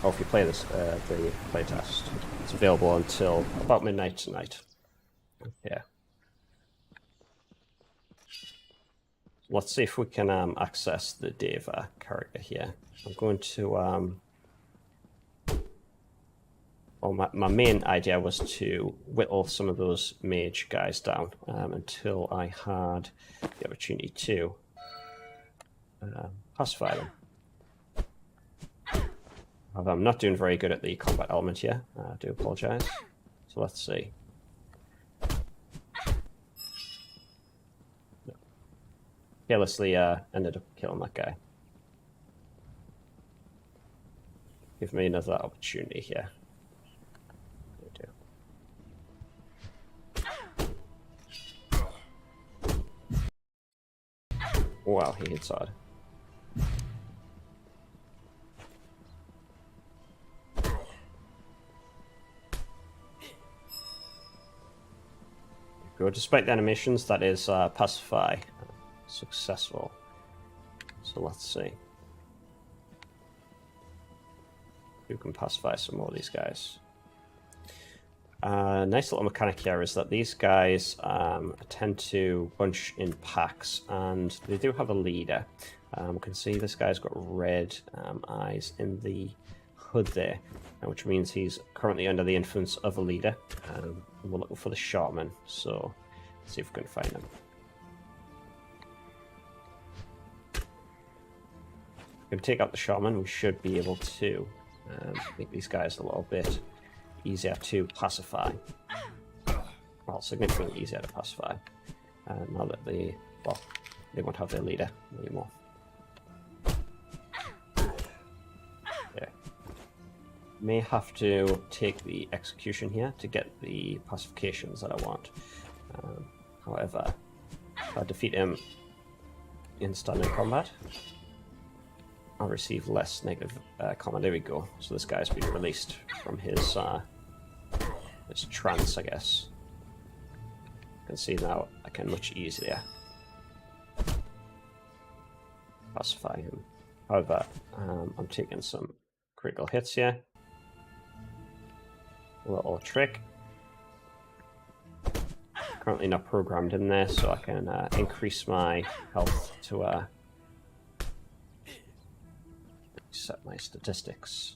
or if you play this the playtest. It's available until about midnight tonight. Yeah. Let's see if we can access the Deva character here. I'm going to well, my main idea was to whittle some of those mage guys down until I had the opportunity to pacify them. I'm not doing very good at the combat element here. I do apologize. So let's see. No. Carelessly ended up killing that guy. Give me another opportunity here. Wow, he hits hard. Despite the animations, that is pacify successful. So let's see. Who can pacify some more of these guys? Nice little mechanic here is that these guys tend to bunch in packs, and they do have a leader. You can see this guy's got red eyes in the hood there, which means he's currently under the influence of a leader. We're looking for the shaman, so let's see if we can find him. If we can take out the shaman, we should be able to make these guys a little bit easier to pacify. Well, significantly easier to pacify. Now that they won't have their leader anymore. Yeah. May have to take the execution here to get the pacifications that I want. However, if I defeat him in standard combat, I'll receive less negative comment. There we go. So this guy's been released from his trance, I guess. You can see now I can much easier pacify him. However, I'm taking some critical hits here. A little trick. Currently not programmed in there, so I can increase my health to set my statistics.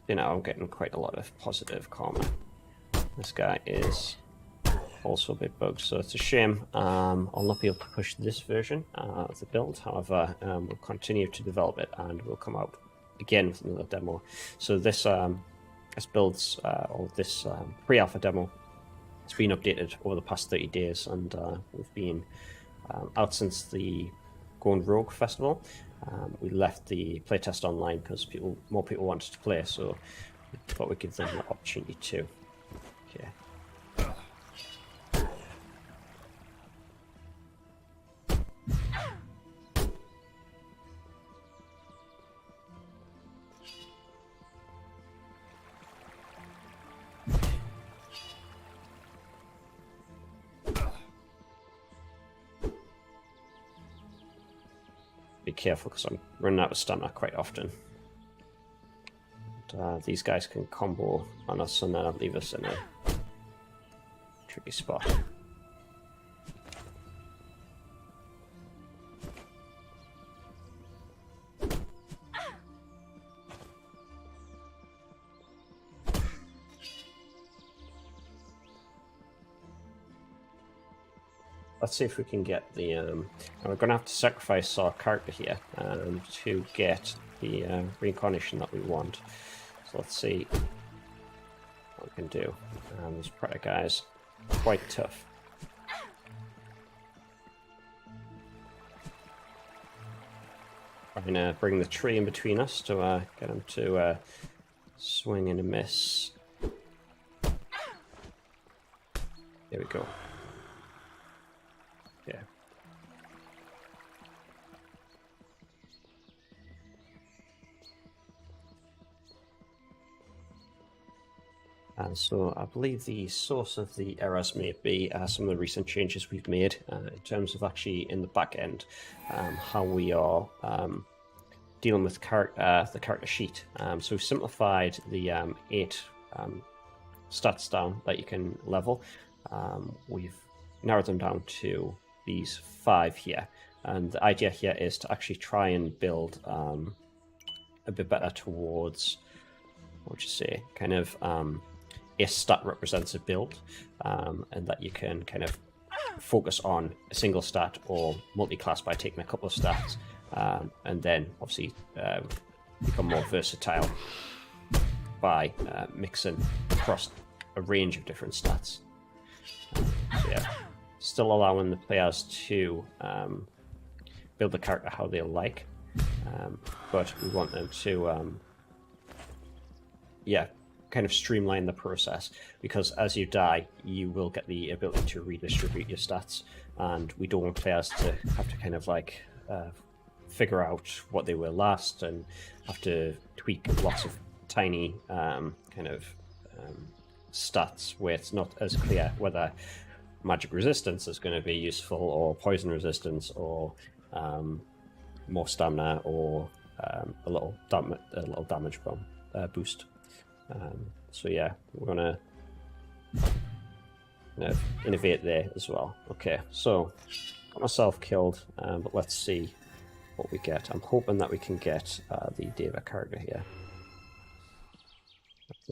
You know, I'm getting quite a lot of positive karma. This guy is also a bit bugged, so it's a shame. I'll not be able to push this version of the build. However, we'll continue to develop it, and we'll come out again with another demo. So this builds, or this pre-alpha demo, it's been updated over the past 30 days, and we've been out since the Going Rogue festival. We left the playtest online because more people wanted to play, so we thought we'd give them the opportunity to. Okay. Be careful because I'm running out of stamina quite often. And, these guys can combo on us and leave us in a tricky spot. Let's see if we can get the... we're going to have to sacrifice our character here to get the reincarnation that we want. So let's see what we can do. This Predator guy's quite tough. Trying to bring the tree in between us to get him to swing and a miss. There we go. Yeah. And so I believe the source of the errors may be some of the recent changes we've made in terms of actually in the back end, how we are dealing with the character sheet. So we've simplified the 8 stats down that you can level. We've narrowed them down to these 5 here, and the idea here is to actually try and build a bit better towards, what would you say, kind of a stat represents a build, and that you can kind of focus on a single stat or multi-class by taking a couple of stats, and then obviously become more versatile by mixing across a range of different stats. So yeah, still allowing the players to build the character how they like, but we want them to yeah, kind of streamline the process, because as you die you will get the ability to redistribute your stats, and we don't want players to have to kind of like figure out what they were last and have to tweak lots of tiny kind of stats where it's not as clear whether magic resistance is going to be useful, or poison resistance, or more stamina, or a little damage bomb boost. So yeah, we're gonna innovate there as well. Okay, so got myself killed, but let's see what we get. I'm hoping that we can get the Deva character here.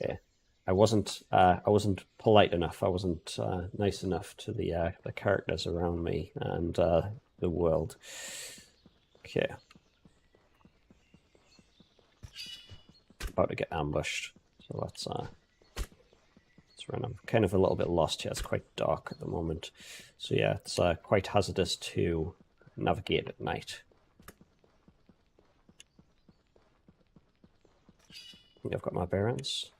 Okay, I wasn't polite enough. I wasn't nice enough to the characters around me and the world. Okay, about to get ambushed. So let's run. I'm kind of a little bit lost here. It's quite dark at the moment. So yeah, it's quite hazardous to navigate at night. I think I've got my bearings.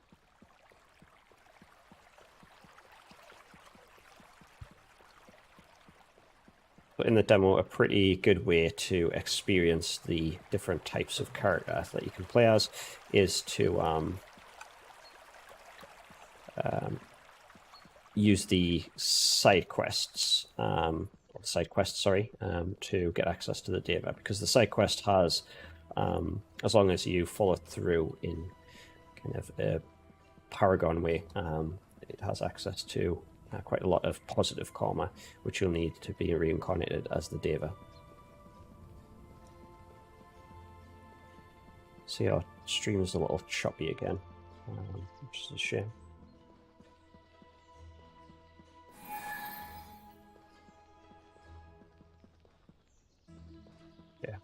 put in the demo a pretty good way to experience the different types of character that you can play as is to use the side quests, to get access to the data, because the side quest has, as long as you follow through in kind of a Paragon way, it has access to quite a lot of positive karma, which you'll need to be reincarnated as the Deva. See, our stream is a little choppy again, which is a shame. Yeah.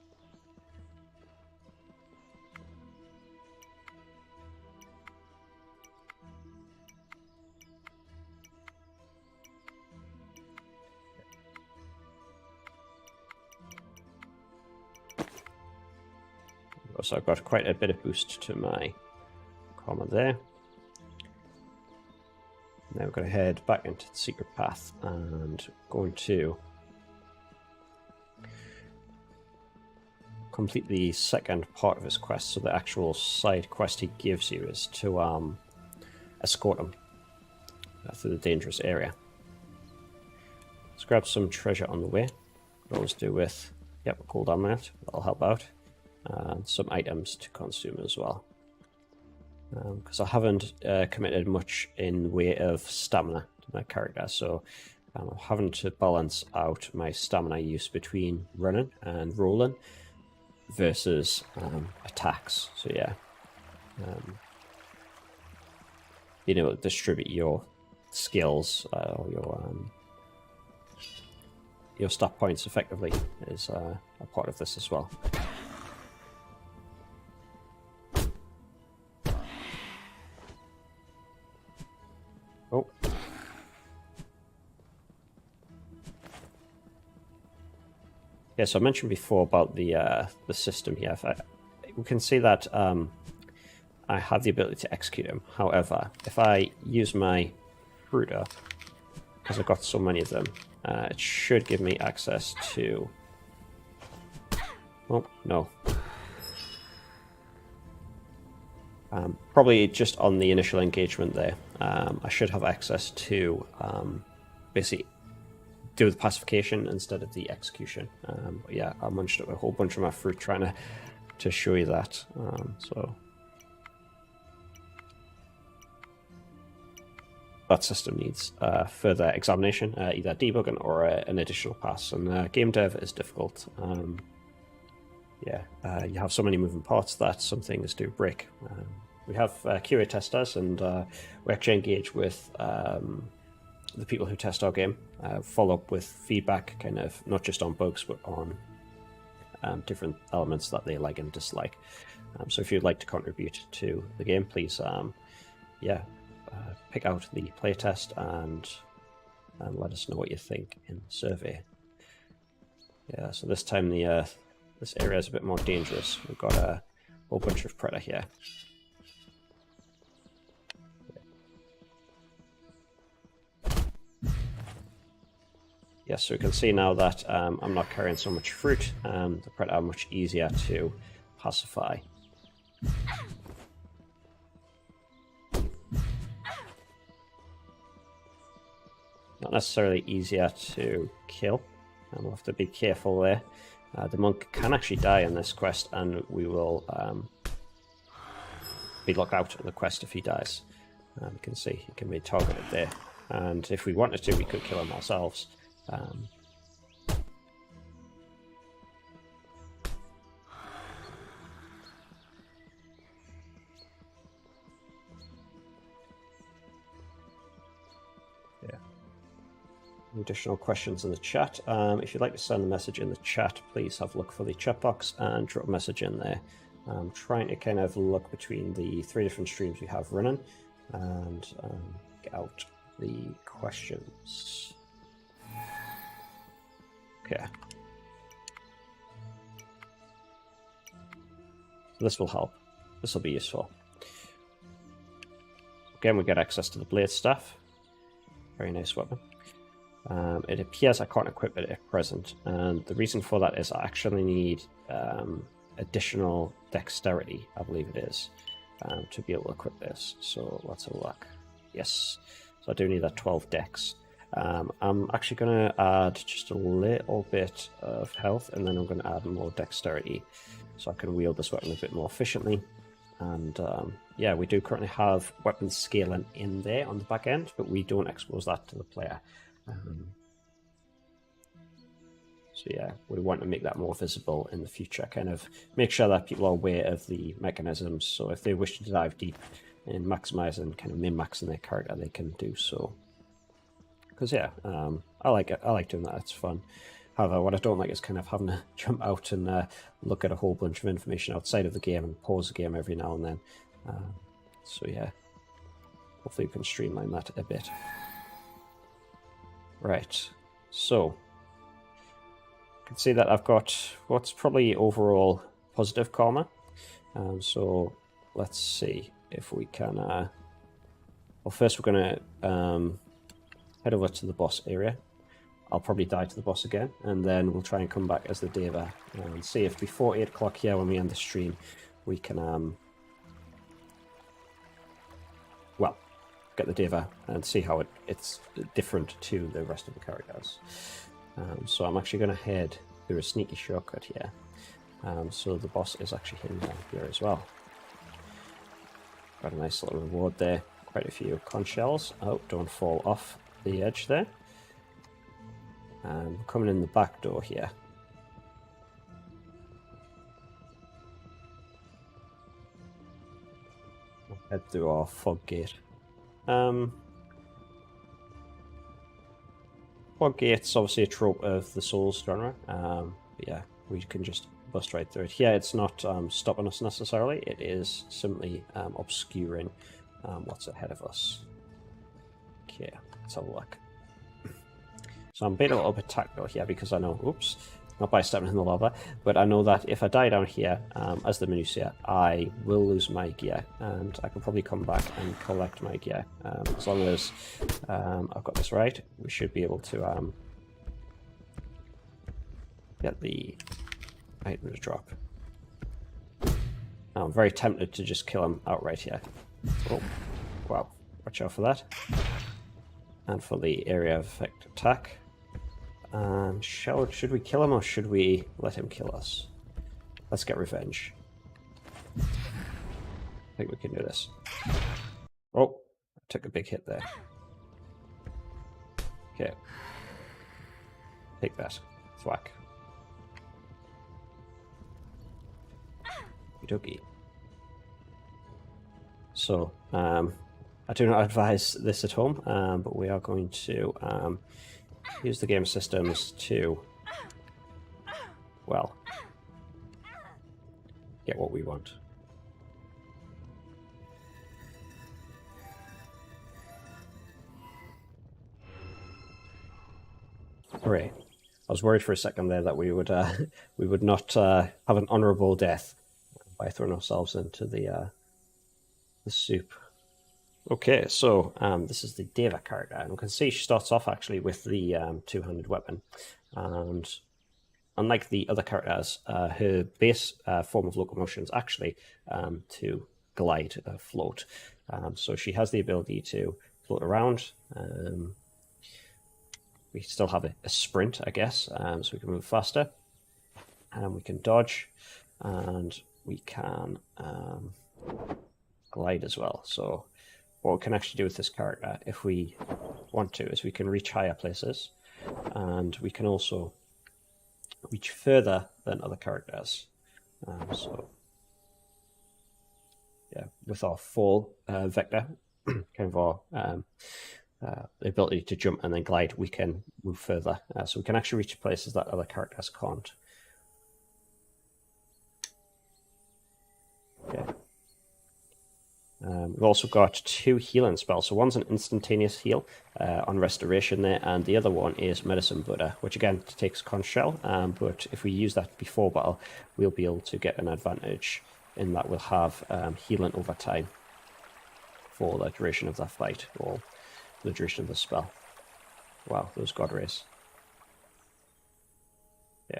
So I've got quite a bit of boost to my karma there. Now we're going to head back into the secret path and going to complete the second part of his quest. So the actual side quest he gives you is to escort him through the dangerous area. Let's grab some treasure on the way. What always do with, yep, a gold amulet, that'll help out. And some items to consume as well. Because I haven't committed much in way of stamina to my character, so I'm having to balance out my stamina use between running and rolling versus attacks. So yeah, you know, distribute your skills or your stat points effectively is a part of this as well. Oh. Yeah, so I mentioned before about the system here. We can see that I have the ability to execute him. However, if I use my fruiter, because I've got so many of them, it should give me access to... Oh, no. Probably just on the initial engagement there, I should have access to basically do the pacification instead of the execution. But yeah, I munched up a whole bunch of my fruit trying to show you that. So that system needs further examination, either debugging or an additional pass. And game dev is difficult. Yeah, you have so many moving parts that some things do break. We have QA testers, and we actually engage with the people who test our game, follow up with feedback, kind of not just on bugs, but on different elements that they like and dislike. So if you'd like to contribute to the game, please, pick out the playtest and let us know what you think in the survey. Yeah, so this time this area is a bit more dangerous. We've got a whole bunch of predator here. Yes, so we can see now that I'm not carrying so much fruit. The predator are much easier to pacify. Not necessarily easier to kill. We'll have to be careful there. The monk can actually die in this quest, and we will be locked out of the quest if he dies. You can see he can be targeted there. And if we wanted to, we could kill him ourselves. Yeah. Additional questions in the chat. If you'd like to send a message in the chat, please have a look for the chat box and drop a message in there. I'm trying to kind of look between the 3 different streams we have running and get out the questions. Okay. This will help. This will be useful. Again, we get access to the blade staff. Very nice weapon. It appears I can't equip it at present, and the reason for that is I actually need additional dexterity, I believe it is, to be able to equip this. So let's have a look. Yes, so I do need that 12 dex. I'm actually going to add just a little bit of health, and then I'm going to add more dexterity so I can wield this weapon a bit more efficiently. And yeah, we do currently have weapon scaling in there on the back end, but we don't expose that to the player. So yeah, we want to make that more visible in the future, kind of make sure that people are aware of the mechanisms, so if they wish to dive deep in maximizing, kind of min-maxing their character, they can do so. Because yeah, I like it. I like doing that, it's fun. However, what I don't like is kind of having to jump out and look at a whole bunch of information outside of the game and pause the game every now and then. So yeah, hopefully we can streamline that a bit. Right, so you can see that I've got what's probably overall positive karma. So let's see if we can... well, first we're going to head over to the boss area. I'll probably die to the boss again, and then we'll try and come back as the Deva and see if before 8 o'clock here when we end the stream, we can, well, get the Deva and see how it's different to the rest of the characters. So I'm actually going to head through a sneaky shortcut here. So the boss is actually hidden down here as well. Got a nice little reward there. Quite a few conch shells. Oh, don't fall off the edge there. We're coming in the back door here. We'll head through our fog gate. Fog gate's obviously a trope of the Souls genre. But yeah, we can just bust right through it. Here, it's not stopping us necessarily. It is simply obscuring what's ahead of us. Okay, let's have a look. So I'm being a little bit tactical here because I know, oops, not by stepping in the lava, but I know that if I die down here as the Minutia, I will lose my gear, and I can probably come back and collect my gear. As long as I've got this right, we should be able to get the item to drop. I'm very tempted to just kill him outright here. Oh, wow, watch out for that. And for the area of effect attack. Should we kill him or should we let him kill us? Let's get revenge. I think we can do this. Oh, I took a big hit there. Okay. Take that. Thwack. Okie. So, I do not advise this at home, but we are going to use the game systems to, well, get what we want. Hooray. I was worried for a second there that we would not have an honourable death by throwing ourselves into the soup. Okay, so this is the Deva character, and we can see she starts off actually with the two-handed weapon, and unlike the other characters, her base form of locomotion is actually to glide, float. So she has the ability to float around. We still have a sprint, I guess, so we can move faster, and we can dodge, and we can glide as well. So what we can actually do with this character, if we want to, is we can reach higher places, and we can also reach further than other characters. So yeah, with our fall vector, kind of our the ability to jump and then glide, we can move further. So we can actually reach places that other characters can't. Okay. We've also got 2 healing spells. So one's an instantaneous heal on restoration there, and the other one is Medicine Buddha, which again takes conch shell, but if we use that before battle, we'll be able to get an advantage in that we'll have healing over time for the duration of that fight, or the duration of the spell. Wow, those god rays. Yeah.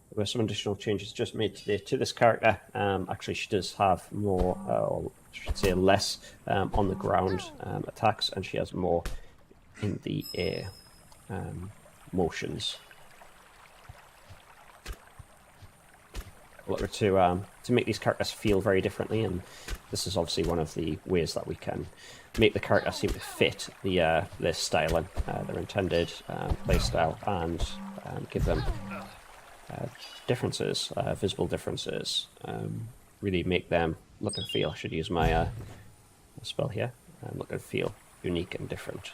There were some additional changes just made today to this character. Actually, she does have more, or I should say less, on the ground attacks, and she has more in the air motions. To make these characters feel very differently, and this is obviously one of the ways that we can make the character seem to fit their styling, their intended play style, and give them differences, visible differences. Really make them look and feel. I should use my spell here. Look and feel unique and different.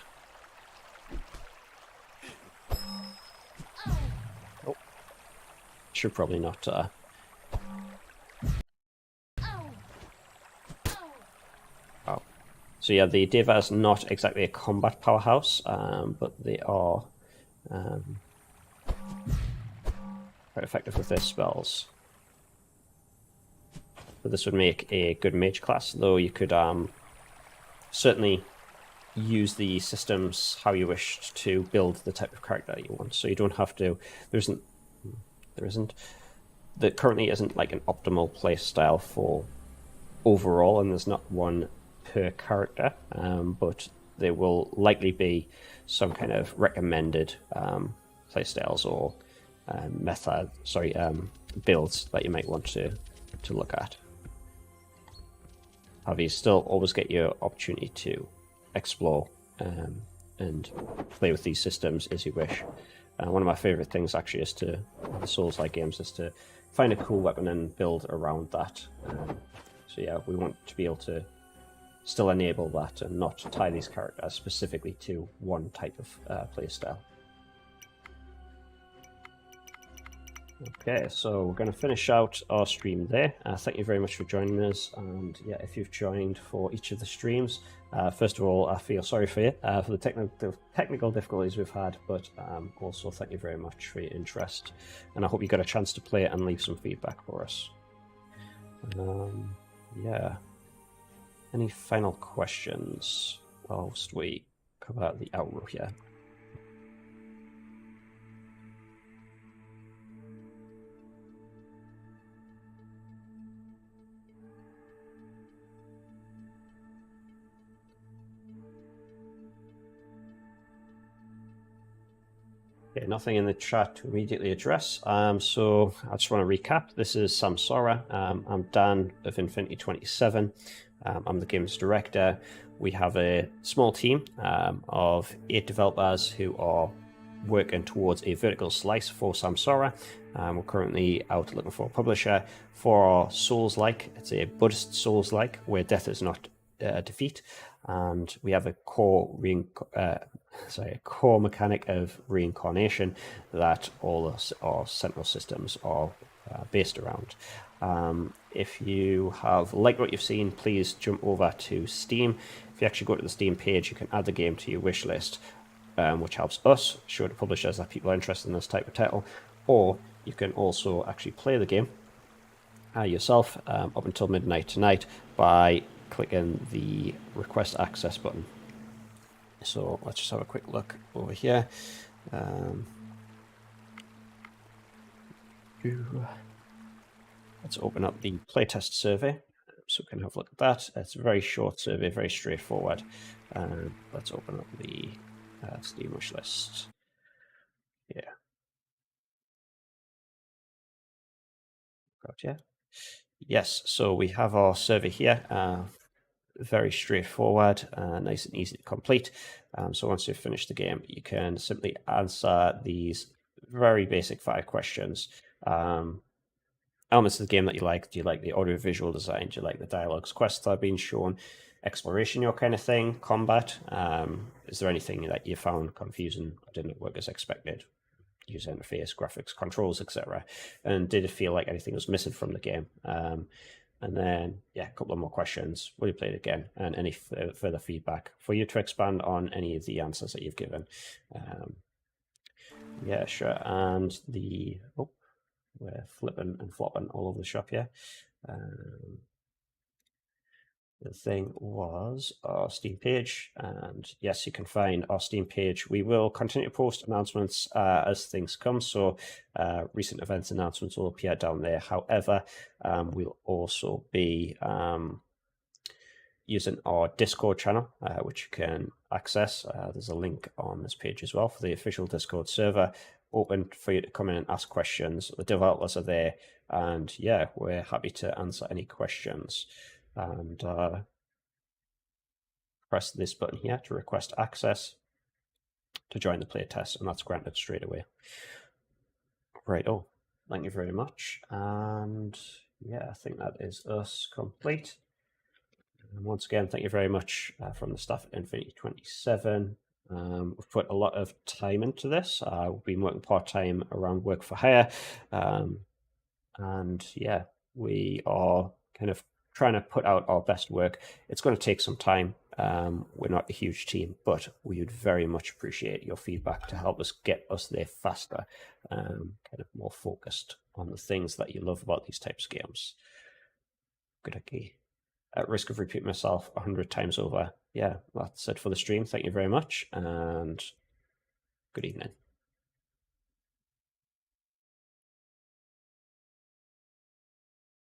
Oh, should probably not. Oh, so yeah, the Deva is not exactly a combat powerhouse, but they are quite effective with their spells. But this would make a good mage class, though you could certainly use the systems how you wished to build the type of character you want. So you don't have to. There currently isn't like an optimal play style for overall, and there's not one per character. But there will likely be some kind of recommended play styles or builds that you might want to look at. However, you still always get your opportunity to explore and play with these systems as you wish. One of my favorite things actually is to the Souls-like games is to find a cool weapon and build around that. So yeah, we want to be able to still enable that and not tie these characters specifically to one type of play style. Okay, so we're going to finish out our stream there. Thank you very much for joining us, and yeah, if you've joined for each of the streams, first of all, I feel sorry for you for the technical difficulties we've had, but also thank you very much for your interest, and I hope you got a chance to play it and leave some feedback for us. Yeah. Any final questions whilst we cover the outro here? Okay, nothing in the chat to immediately address. So I just want to recap. This is Samsara. I'm Dan of Infinity 27. I'm the games director. We have a small team of 8 developers who are working towards a vertical slice for Samsara. We're currently out looking for a publisher for our Souls-like. It's a Buddhist Souls-like where death is not defeat, and we have a core mechanic of reincarnation that all our central systems are based around. If you have liked what you've seen, please jump over to Steam. If you actually go to the Steam page, you can add the game to your wish list, which helps us show to publishers that people are interested in this type of title. Or you can also actually play the game yourself up until midnight tonight by clicking the request access button. So let's just have a quick look over here. Let's open up the playtest survey so we can have a look at that. It's a very short survey, very straightforward. Let's open up the Steam wish list. Yeah. Gotcha. Yes, so we have our survey here. Very straightforward, nice and easy to complete. So once you've finished the game, you can simply answer these very basic 5 questions. Elements of the game that you like. Do you like the audio-visual design? Do you like the dialogues, quests that have been shown? Exploration, your kind of thing? Combat? Is there anything that you found confusing or didn't work as expected? User interface, graphics, controls, etc. And did it feel like anything was missing from the game? And then, yeah, a couple of more questions. Will you play it again? And any further feedback for you to expand on any of the answers that you've given. Yeah, sure. And the we're flipping and flopping all over the shop here. The thing was our Steam page, and yes, you can find our Steam page. We will continue to post announcements as things come, so recent events announcements will appear down there. However, we'll also be using our Discord channel, which you can access. There's a link on this page as well for the official Discord server, open for you to come in and ask questions. The developers are there, and yeah, we're happy to answer any questions. And press this button here to request access to join the playtest, and that's granted straight away. Right, thank you very much. And yeah, I think that is us complete. And once again, thank you very much from the staff at Infinity 27. We've put a lot of time into this. We've been working part-time around work for hire. And yeah, we are kind of trying to put out our best work. It's going to take some time. We're not a huge team, but we would very much appreciate your feedback to help us get us there faster, kind of more focused on the things that you love about these types of games. Good idea. At risk of repeating myself 100 times over, yeah, that's it for the stream. Thank you very much, and good evening.